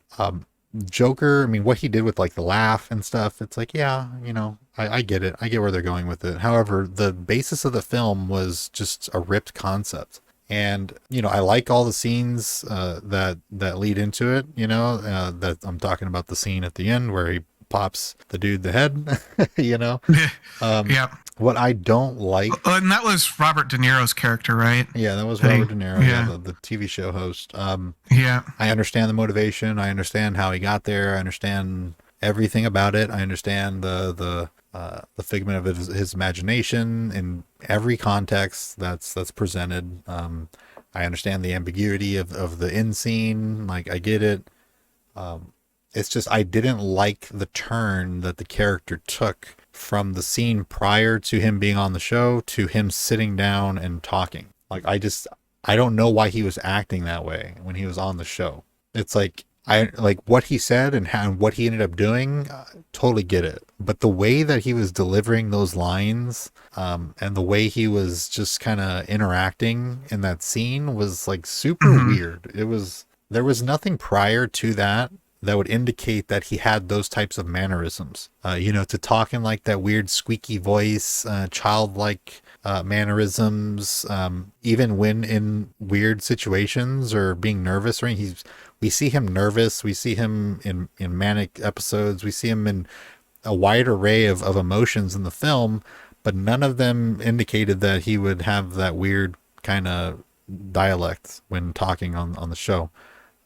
Joker, I mean, what he did with like the laugh and stuff, it's like, yeah, you know, I get it. I get where they're going with it. However, the basis of the film was just a ripped concept. And you know, I like all the scenes that lead into it. You know, that I'm talking about the scene at the end where he pops the dude the head. You know, um, Yeah. what I don't like, And that was Robert De Niro's character, right? yeah, that was That he- Robert De Niro, yeah, yeah. the TV show host. Yeah. I understand the motivation. I understand how he got there. I understand everything about it. I understand the figment of his imagination in every context that's presented. I understand the ambiguity of the end scene. Like I get it. It's just I didn't like the turn that the character took from the scene prior to him being on the show to him sitting down and talking. Like I don't know why he was acting that way when he was on the show. It's like I like what he said and how what he ended up doing. Totally get it, but the way that he was delivering those lines, and the way he was just kind of interacting in that scene was like super Hmm. weird. It was there was nothing prior to that would indicate that he had those types of mannerisms. You know, to talk in like that weird squeaky voice, childlike mannerisms, even when in weird situations or being nervous. Or we see him nervous. We see him in manic episodes. We see him in a wide array of emotions in the film, but none of them indicated that he would have that weird kind of dialect when talking on the show.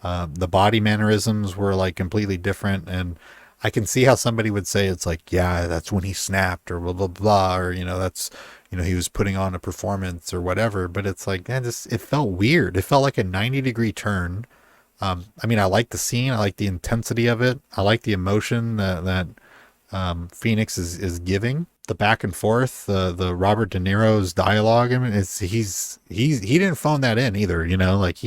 The body mannerisms were like completely different, and I can see how somebody would say it's like, yeah, that's when he snapped, or blah blah blah, or you know, that's you know, he was putting on a performance or whatever. But it's like, man, just it felt weird. It felt like a 90-degree turn. I mean, I like the scene, I like the intensity of it, I like the emotion that Phoenix is giving. The back and forth, the Robert De Niro's dialogue. I mean, he didn't phone that in either. You know, like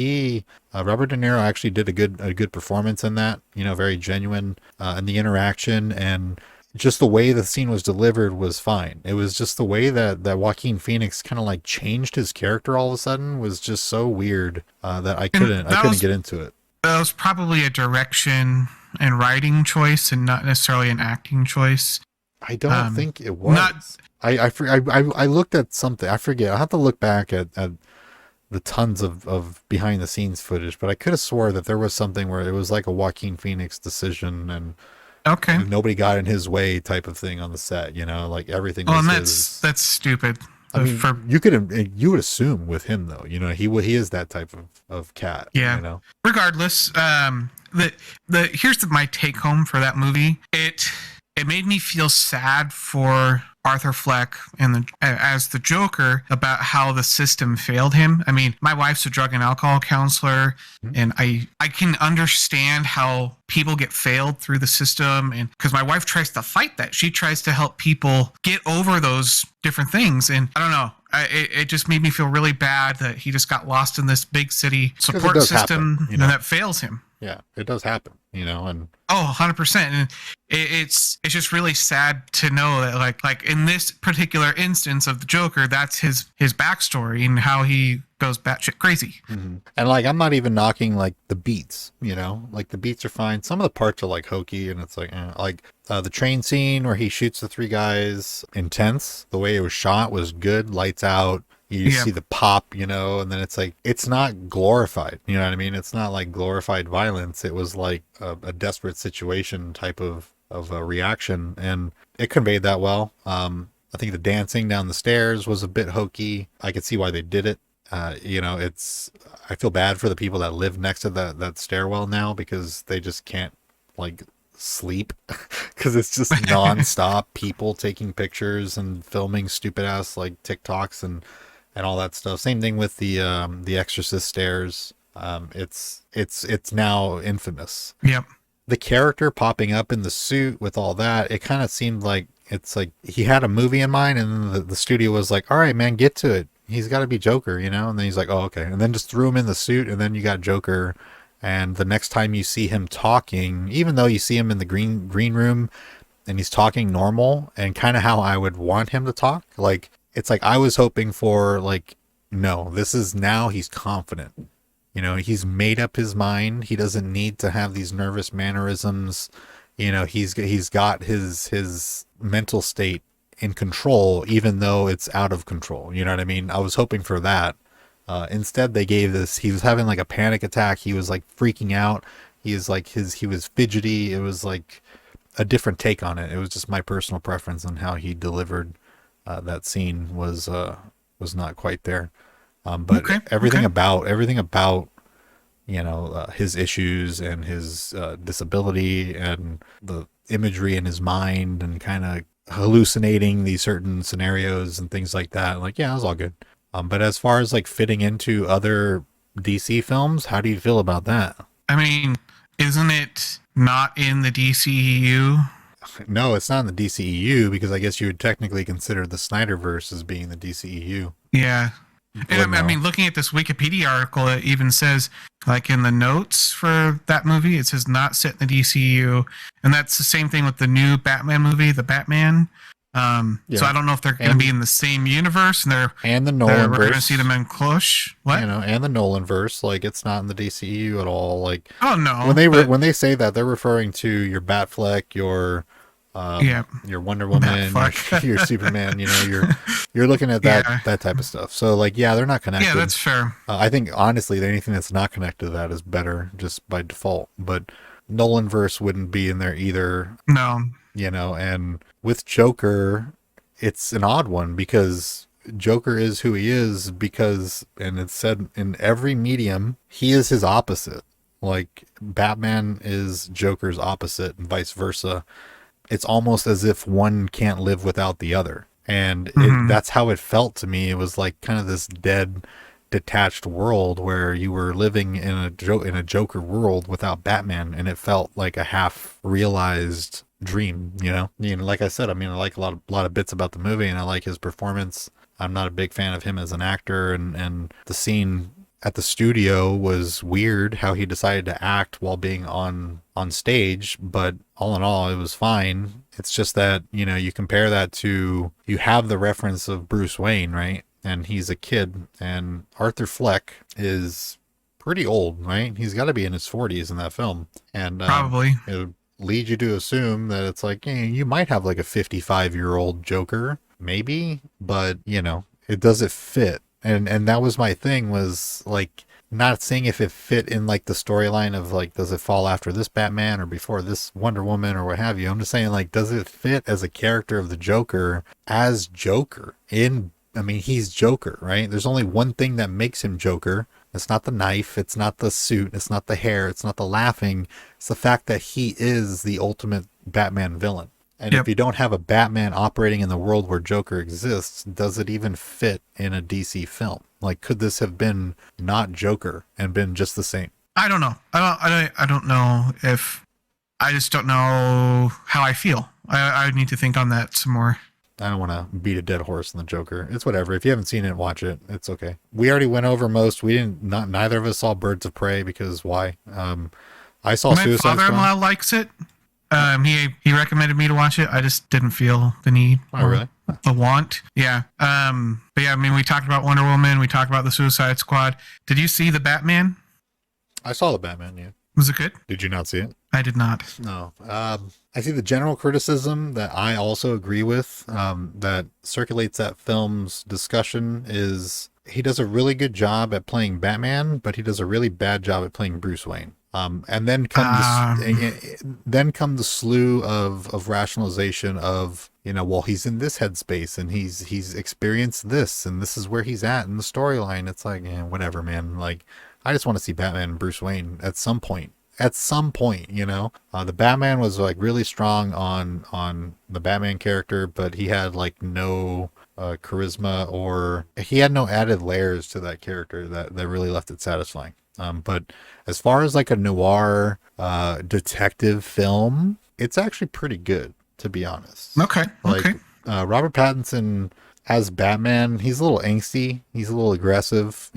Robert De Niro actually did a good performance in that. You know, very genuine in the interaction, and just the way the scene was delivered was fine. It was just the way that Joaquin Phoenix kind of like changed his character all of a sudden was just so weird that And I couldn't get into it. that was probably a direction and writing choice and not necessarily an acting choice. I don't Um, think it not was. I looked at something. I forget. I'll have to look back at the tons of behind the scenes footage, but I could have swore that there was something where it was like a Joaquin Phoenix decision okay. and nobody got in his way type of thing on the set, you know, like everything Well, was and his. that's stupid. I mean, For you would assume with him though, you know, he is that type of cat, yeah. you know. Regardless, the here's my take home for that movie. It made me feel sad for Arthur Fleck and as the Joker about how the system failed him. I mean, my wife's a drug and alcohol counselor, Mhm. and I can understand how people get failed through the system, and because my wife tries to fight that, she tries to help people get over those different things, and I don't know. It just made me feel really bad that he just got lost in this big city 'Cause it support does system happen, you know. that fails him. Yeah, it does happen, you know, and Oh, 100%. And it's just really sad to know that like in this particular instance of the Joker, that's his backstory and how he goes batshit crazy. mhm. And like I'm not even knocking like the beats, you know, like the beats are fine. Some of the parts are like hokey, and it's like the train scene where he shoots the three guys, intense. The way it was shot was good, lights out. You Yeah. see the pop, and then it's like, it's not glorified. You know what I mean? It's not like glorified violence. It was like a desperate situation type of a reaction, and it conveyed that well. I think the dancing down the stairs was a bit hokey. I could see why they did it. It's, I feel bad for the people that live next to that stairwell now, because they just can't like sleep because it's just nonstop people taking pictures and filming stupid ass like TikToks and all that stuff. Same thing with the Exorcist stairs. It's now infamous. Yep. The character popping up in the suit with all that, it kind of seemed like it's like he had a movie in mind, and then the studio was like, all right, man, get to it. He's got to be Joker, and then he's like, oh, okay. And then just threw him in the suit, and then you got Joker. And the next time you see him talking, even though you see him in the green room and he's talking normal and kind of how I would want him to talk, like, it's like I was hoping for, like, no, this is now he's confident. He's made up his mind. He doesn't need to have these nervous mannerisms. He's got his mental state in control, even though it's out of control. You know what I mean? I was hoping for that. Instead, they gave this. He was having like a panic attack. He was like freaking out. He was fidgety. It was like a different take on it. It was just my personal preference on how he delivered that scene was not quite there. But Okay. everything Okay. about his issues and his disability and the imagery in his mind and kind of hallucinating these certain scenarios and things like that, like, yeah, it was all good. But as far as like fitting into other DC films, how do you feel about that? I mean, isn't it not in the DCEU? No, it's not in the DCEU, because I guess you would technically consider the Snyderverse as being the DCEU. Yeah. Or And I no. mean, looking at this Wikipedia article, it even says, like in the notes for that movie, it says not set in the DCU, and that's the same thing with the new Batman movie, the Batman. Yeah. So I don't know if they're going to be in the same universe, and And the we're going to Nolanverse. see them in close. What? And the Nolanverse, like, it's not in the DCEU at all. Like, Oh no! when they say that, they're referring to your Batfleck, Yeah, your Wonder Woman, Batfleck. your Superman. You're looking at that Yeah. that type of stuff. So like, yeah, they're not connected. Yeah, that's fair. I think honestly, anything that's not connected to that is better just by default. But Nolanverse wouldn't be in there either. No. And with Joker, it's an odd one, because Joker is who he is, and it's said in every medium, he is his opposite. Like, Batman is Joker's opposite and vice versa. It's almost as if one can't live without the other. And that's how it felt to me. It was like kind of this dead, detached world where you were living in a Joker world without Batman, and it felt like a half realized dream. Like I said, I mean, I like a lot of bits about the movie, and I like his performance. I'm not a big fan of him as an actor, and the scene at the studio was weird, how he decided to act while being on stage, but all in all, it was fine. It's just that, you compare that to, you have the reference of Bruce Wayne, right? And he's a kid, and Arthur Fleck is pretty old, right? He's got to be in his 40s in that film. And Probably. it would lead you to assume that it's like, you might have like a 55-year-old Joker, maybe, but, it doesn't fit. And that was my thing, was like, not seeing if it fit in like the storyline of like, does it fall after this Batman or before this Wonder Woman or what have you. I'm just saying, like, does it fit as a character of the Joker as Joker? I mean, he's Joker, right? There's only one thing that makes him Joker. It's not the knife, it's not the suit, it's not the hair, it's not the laughing. It's the fact that he is the ultimate Batman villain. And Yep. if you don't have a Batman operating in the world where Joker exists, does it even fit in a DC film? Like, could this have been not Joker and been just the same? I don't know. I don't know if I just don't know how I feel. I would need to think on that some more. I don't want to beat a dead horse in the Joker. It's whatever. If you haven't seen it, watch it. It's okay. We already went over most. Neither of us saw Birds of Prey, because why? I saw My Suicide father-in-law Squad. likes it. He recommended me to watch it. I just didn't feel the need. Oh, really? The want. Yeah. But yeah, I mean, we talked about Wonder Woman. We talked about the Suicide Squad. Did you see the Batman? I saw the Batman, yeah. Was it good? Did you not see it? I did not. No. I see the general criticism that I also agree with, that circulates that film's discussion is he does a really good job at playing Batman, but he does a really bad job at playing Bruce Wayne. And then come the slew of rationalization of, well, he's in this headspace and he's experienced this and this is where he's at in the storyline. It's like, whatever, man. Like, I just want to see Batman and Bruce Wayne at some point. At some point, the Batman was like really strong on the Batman character, but he had like no charisma, or he had no added layers to that character that really left it satisfying. But as far as like a noir detective film, it's actually pretty good, to be honest. Okay. Like, Okay. Robert Pattinson as Batman, he's a little angsty, he's a little aggressive,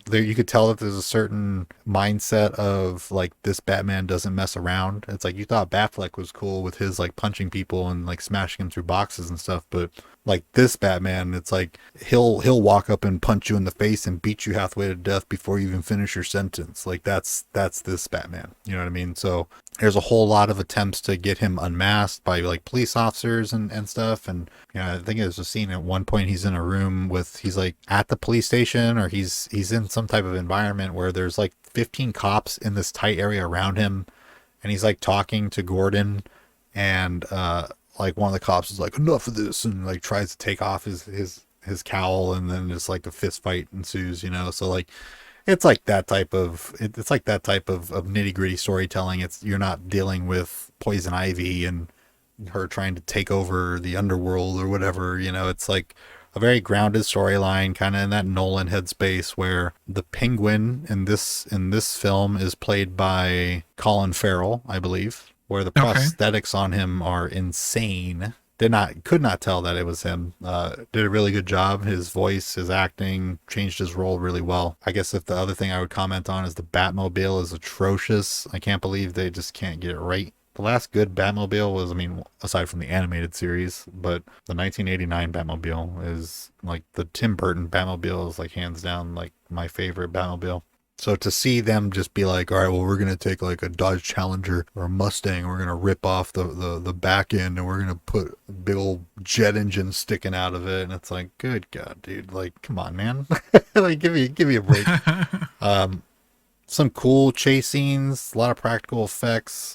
There, you could tell that there's a certain mindset of like, this Batman doesn't mess around. It's like, you thought Batfleck was cool with his like punching people and like smashing them through boxes and stuff, but like this Batman, it's like he'll walk up and punch you in the face and beat you halfway to death before you even finish your sentence. Like that's this Batman. You know what I mean? So there's a whole lot of attempts to get him unmasked by like police officers and stuff. And I think there's a scene at one point he's in a room he's like at the police station, or he's in some type of environment where there's like 15 cops in this tight area around him, and he's like talking to Gordon, and like one of the cops is like, enough of this, and like tries to take off his cowl, and then just like a fist fight ensues, so like it's like that type of nitty gritty storytelling. You're not dealing with Poison Ivy and her trying to take over the underworld or whatever. It's like a very grounded storyline, kind of in that Nolan headspace, where the Penguin in this film is played by Colin Farrell, I believe, where the prosthetics on him are insane. Could not tell that it was him. Did a really good job. His voice, his acting changed his role really well. I guess if the other thing I would comment on is the Batmobile is atrocious. I can't believe they just can't get it right. The last good Batmobile was, aside from the animated series, but the 1989 Batmobile is like, the Tim Burton Batmobile is like hands down like my favorite Batmobile. So to see them just be like, all right, well, we're going to take like a Dodge Challenger or a Mustang, we're going to rip off the back end, and we're going to put a big old jet engine sticking out of it. And it's like, good God, dude, like, come on, man. Like, give me a break. Some cool chase scenes, a lot of practical effects,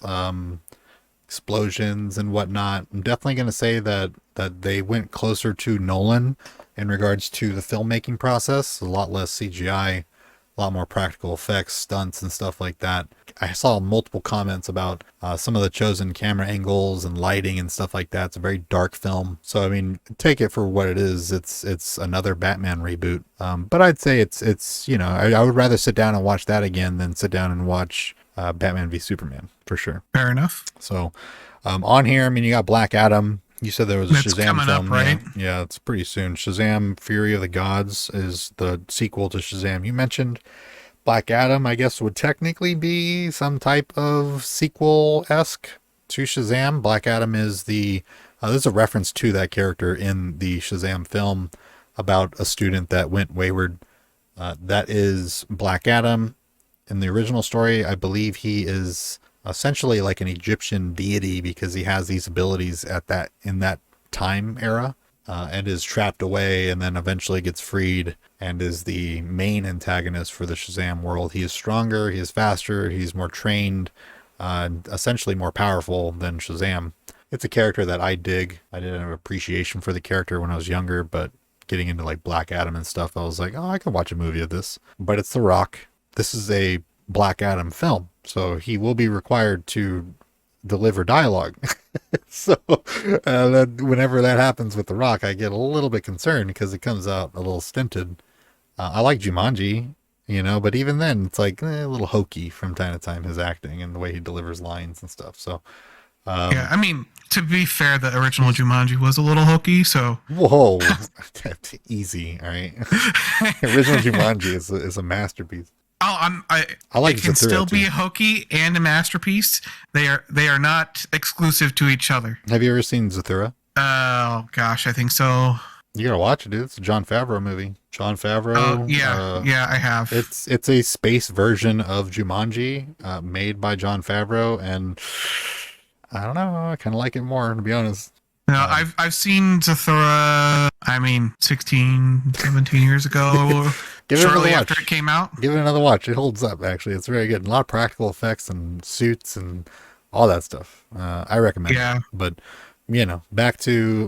explosions and whatnot. I'm definitely going to say that they went closer to Nolan in regards to the filmmaking process. A lot less CGI, a lot more practical effects, stunts, and stuff like that. I saw multiple comments about some of the chosen camera angles and lighting and stuff like that. It's a very dark film. So, take it for what it is. It's another Batman reboot. But I'd say it's I would rather sit down and watch that again than sit down and watch Batman v Superman, for sure. Fair enough. So, on here, you got Black Adam. You said there was a That's Shazam coming film, up, right? Yeah, it's pretty soon. Shazam: Fury of the Gods is the sequel to Shazam you mentioned. Black Adam, I guess, would technically be some type of sequel-esque to Shazam. Black Adam is there's a reference to that character in the Shazam film about a student that went wayward. That is Black Adam. In the original story, I believe he is essentially like an Egyptian deity because he has these abilities in that time era, and is trapped away and then eventually gets freed and is the main antagonist for the Shazam world. He is stronger, he is faster, he's more trained, essentially more powerful than Shazam. It's a character that I dig. I didn't have appreciation for the character when I was younger, but getting into like Black Adam and stuff, I was like, oh, I can watch a movie of this. But it's The Rock. This is a Black Adam film, so he will be required to deliver dialogue. So whenever that happens with The Rock, I get a little bit concerned because it comes out a little stinted. I like Jumanji, but even then, it's like a little hokey from time to time, his acting and the way he delivers lines and stuff. So, yeah, to be fair, the original Jumanji was a little hokey, so. Whoa, easy, all right. Original Jumanji is a masterpiece. I like it can Zathura still too. be a hokey and a masterpiece. They are not exclusive to each other. Have you ever seen Zathura? Oh gosh, I think so. You gotta watch it, dude. It's a John Favreau movie. John Oh Favreau. yeah, yeah, I have. It's a space version of Jumanji, made by John Favreau, and I don't know. I kind of like it more, to be honest. No, Um, I've seen Zathura. I mean, 16, 17 years ago, Give it another shortly after it watch. came out. Give it another watch. It holds up. Actually, it's very good. A lot of practical effects and suits and all that stuff. I recommend it. Yeah. But back to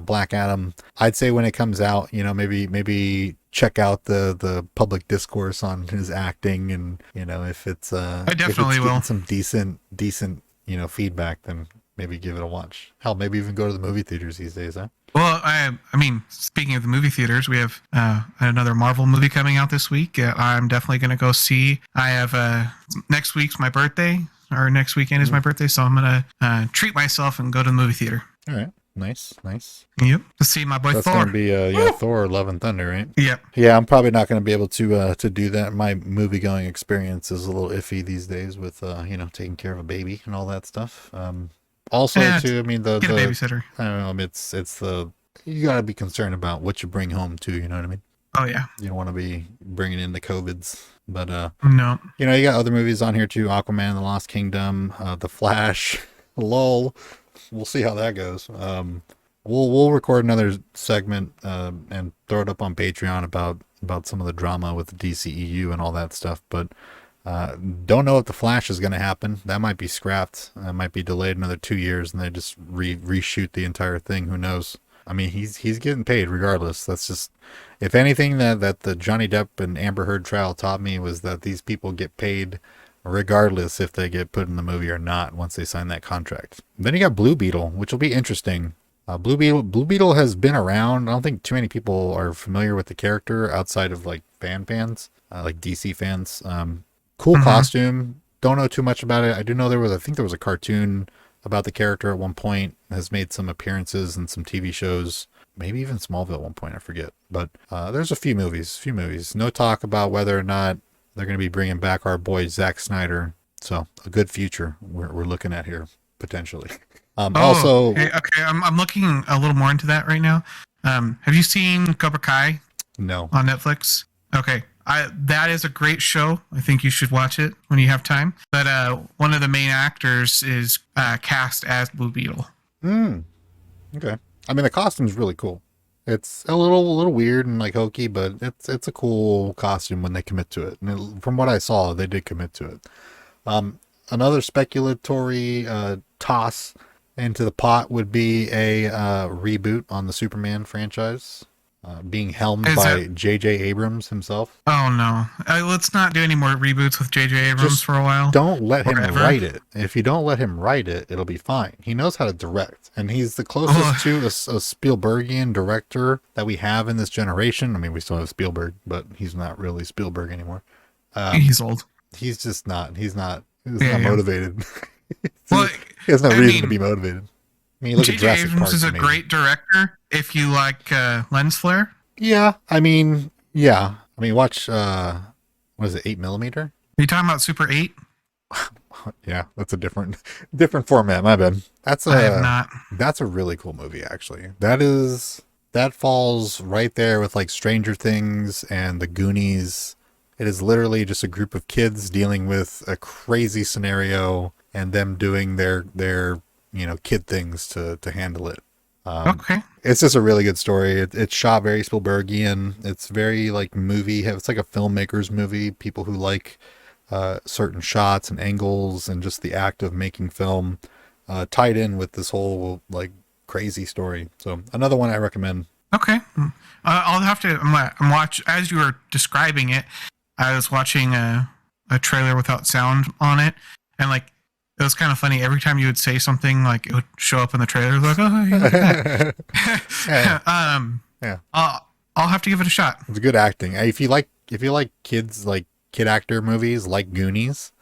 Black Adam. I'd say when it comes out, maybe check out the public discourse on his acting, and I if it's definitely getting will. some decent feedback, then maybe give it a watch. Hell, maybe even go to the movie theaters these days, huh? Well, I mean, speaking of the movie theaters, we have another Marvel movie coming out this week. I'm definitely going to go see. I have next week's my birthday, or next weekend is my birthday, so I'm going to treat myself and go to the movie theater. All right. Nice. Yep, to see my boy That's Thor. gonna be Thor: Love and Thunder, right? Yep. Yeah, I'm probably not gonna be able to do that. My movie going experience is a little iffy these days with taking care of a baby and all that stuff. Also Yeah, too, I mean get a the babysitter. I don't know, it's the you gotta be concerned about what you bring home too. You know what I mean? Oh yeah. You don't want to be bringing in the covids, but No. you got other movies on here too: Aquaman, The Lost Kingdom, The Flash, LOL. We'll see how that goes. We'll record another segment and throw it up on Patreon about some of the drama with the DCEU and all that stuff. But don't know if the Flash is going to happen. That might be scrapped. Might be delayed another 2 years, and they just reshoot the entire thing. Who knows? I mean, he's getting paid regardless. That's just, if anything, that the Johnny Depp and Amber Heard trial taught me was that these people get paid regardless if they get put in the movie or not once they sign that contract. Then you got Blue Beetle, which will be interesting. Blue Beetle has been around. I don't think too many people are familiar with the character outside of like fans, like DC fans. Cool costume. Don't know too much about it. I do know I think there was a cartoon about the character at one point. Has made some appearances in some TV shows. Maybe even Smallville at one point. I forget. But there's a few movies. No talk about whether or not they're going to be bringing back our boy Zack Snyder. So a good future we're looking at here potentially. Also, Okay. I'm looking a little more into that right now. Have you seen Cobra Kai no. on Netflix? Okay. That is a great show. I think you should watch it when you have time. But one of the main actors is cast as Blue Beetle. Okay. I mean, the costume's really cool. It's a little weird and like hokey, but it's a cool costume when they commit to it. And from what I saw, they did commit to it. Another speculatory toss into the pot would be a reboot on the Superman franchise, being helmed by J.J. Abrams himself. Oh no! Let's not do any more reboots with J.J. Abrams Just for a while. Don't let him Forever. write it. If you don't let him write it, it'll be fine. He knows how to direct, and he's the closest to a Spielbergian director that we have in this generation. I mean, we still have Spielberg, but he's not really Spielberg anymore. He's old. He's just not. He's not Yeah. motivated. Well, He has no I reason mean, to be motivated. I mean, look at J.J. Jurassic Abrams Park. is a amazing. great director if you like lens flare. Yeah, I mean, watch. What is it? 8mm? Are you talking about Super 8? Yeah, that's a different format. My bad. I have not. That's a really cool movie, actually. That falls right there with like Stranger Things and The Goonies. It is literally just a group of kids dealing with a crazy scenario and them doing their kid things to handle it. Okay. It's just a really good story. It's shot very Spielbergian. It's very like movie. It's like a filmmaker's movie. People who like certain shots and angles and just the act of making film tied in with this whole like crazy story. So another one I recommend. Okay. I'll have to. I'm watch as you were describing it. I was watching a trailer without sound on it, and like it was kind of funny. Every time you would say something, like it would show up in the trailer. Like, oh, yeah, look at that. Yeah. I'll have to give it a shot. It's good acting. If you like kids, like kid actor movies like Goonies,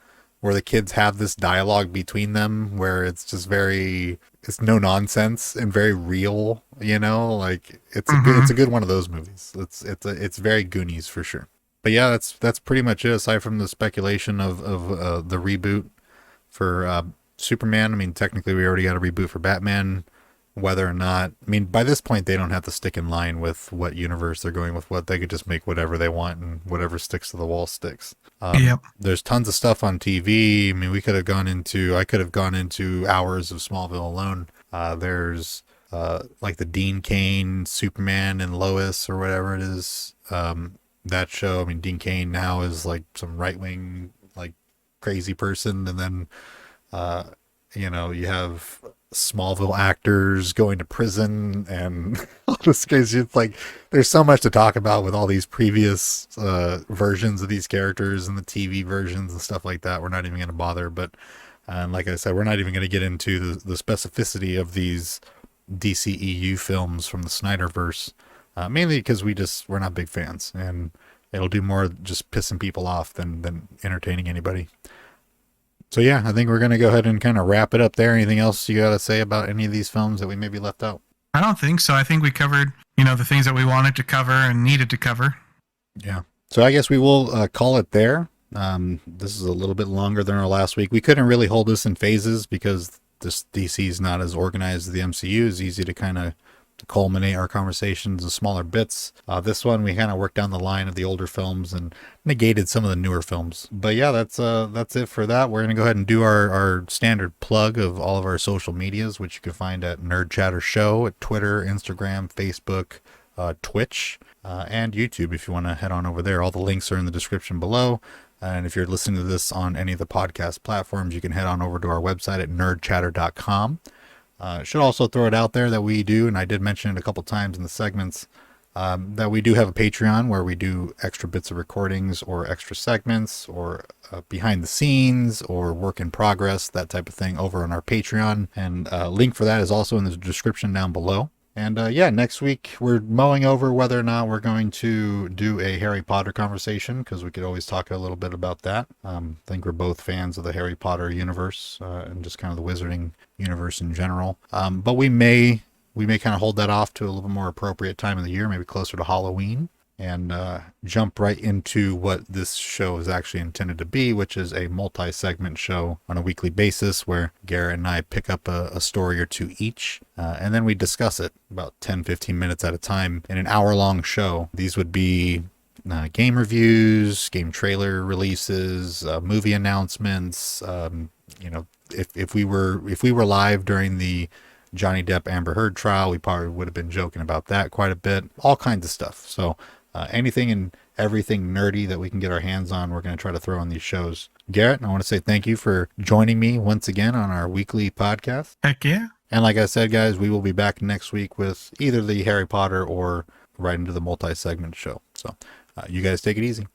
where the kids have this dialogue between them where it's just it's no nonsense and very real, like it's a good one of those movies. It's very Goonies for sure. But yeah, that's pretty much it aside from the speculation of the reboot for Superman. I mean, technically we already got a reboot for Batman. whether or not, I mean, by this point, they don't have to stick in line with what universe they're going with. What they could just make whatever they want, and whatever sticks to the wall sticks. Yep. There's tons of stuff on TV. I mean, I could have gone into hours of Smallville alone. There's like the Dean Cain Superman and Lois or whatever it is. That show. I mean, Dean Cain now is like some right wing like crazy person, and then you have Smallville actors going to prison and all this crazy. It's like there's so much to talk about with all these previous versions of these characters and the TV versions and stuff like that. We're not even going to bother, but like I said, we're not even going to get into the specificity of these DCEU films from the Snyderverse, mainly because we're not big fans, and it'll do more just pissing people off than entertaining anybody. So yeah, I think we're going to go ahead and kind of wrap it up there. Anything else you got to say about any of these films that we maybe left out? I don't think so. I think we covered, the things that we wanted to cover and needed to cover. Yeah. So I guess we will call it there. This is a little bit longer than our last week. We couldn't really hold this in phases because this DC is not as organized as the MCU. It's easy to kind of culminate our conversations in smaller bits. This one we kind of worked down the line of the older films and negated some of the newer films. But yeah, that's it for that. We're gonna go ahead and do our standard plug of all of our social medias, which you can find at Nerd Chatter Show at Twitter, Instagram, Facebook, Twitch, and YouTube. If you want to head on over there, all the links are in the description below. And if you're listening to this on any of the podcast platforms, you can head on over to our website at nerdchatter.com. Should also throw it out there that we do, and I did mention it a couple times in the segments, that we do have a Patreon where we do extra bits of recordings or extra segments or behind the scenes or work in progress, that type of thing over on our Patreon. And link for that is also in the description down below. And yeah, next week we're mulling over whether or not we're going to do a Harry Potter conversation, because we could always talk a little bit about that. I think we're both fans of the Harry Potter universe and just kind of the wizarding universe in general. But we may kind of hold that off to a little more appropriate time of the year, maybe closer to Halloween, and jump right into what this show is actually intended to be, which is a multi-segment show on a weekly basis where Garrett and I pick up a story or two each, and then we discuss it about 10-15 minutes at a time in an hour-long show. These would be game reviews, game trailer releases, movie announcements. If we were live during the Johnny Depp Amber Heard trial, we probably would have been joking about that quite a bit. All kinds of stuff. So anything and everything nerdy that we can get our hands on, we're going to try to throw on these shows. Garrett, I want to say thank you for joining me once again on our weekly podcast. Heck yeah. And like I said, guys, we will be back next week with either the Harry Potter or right into the multi-segment show. So you guys take it easy.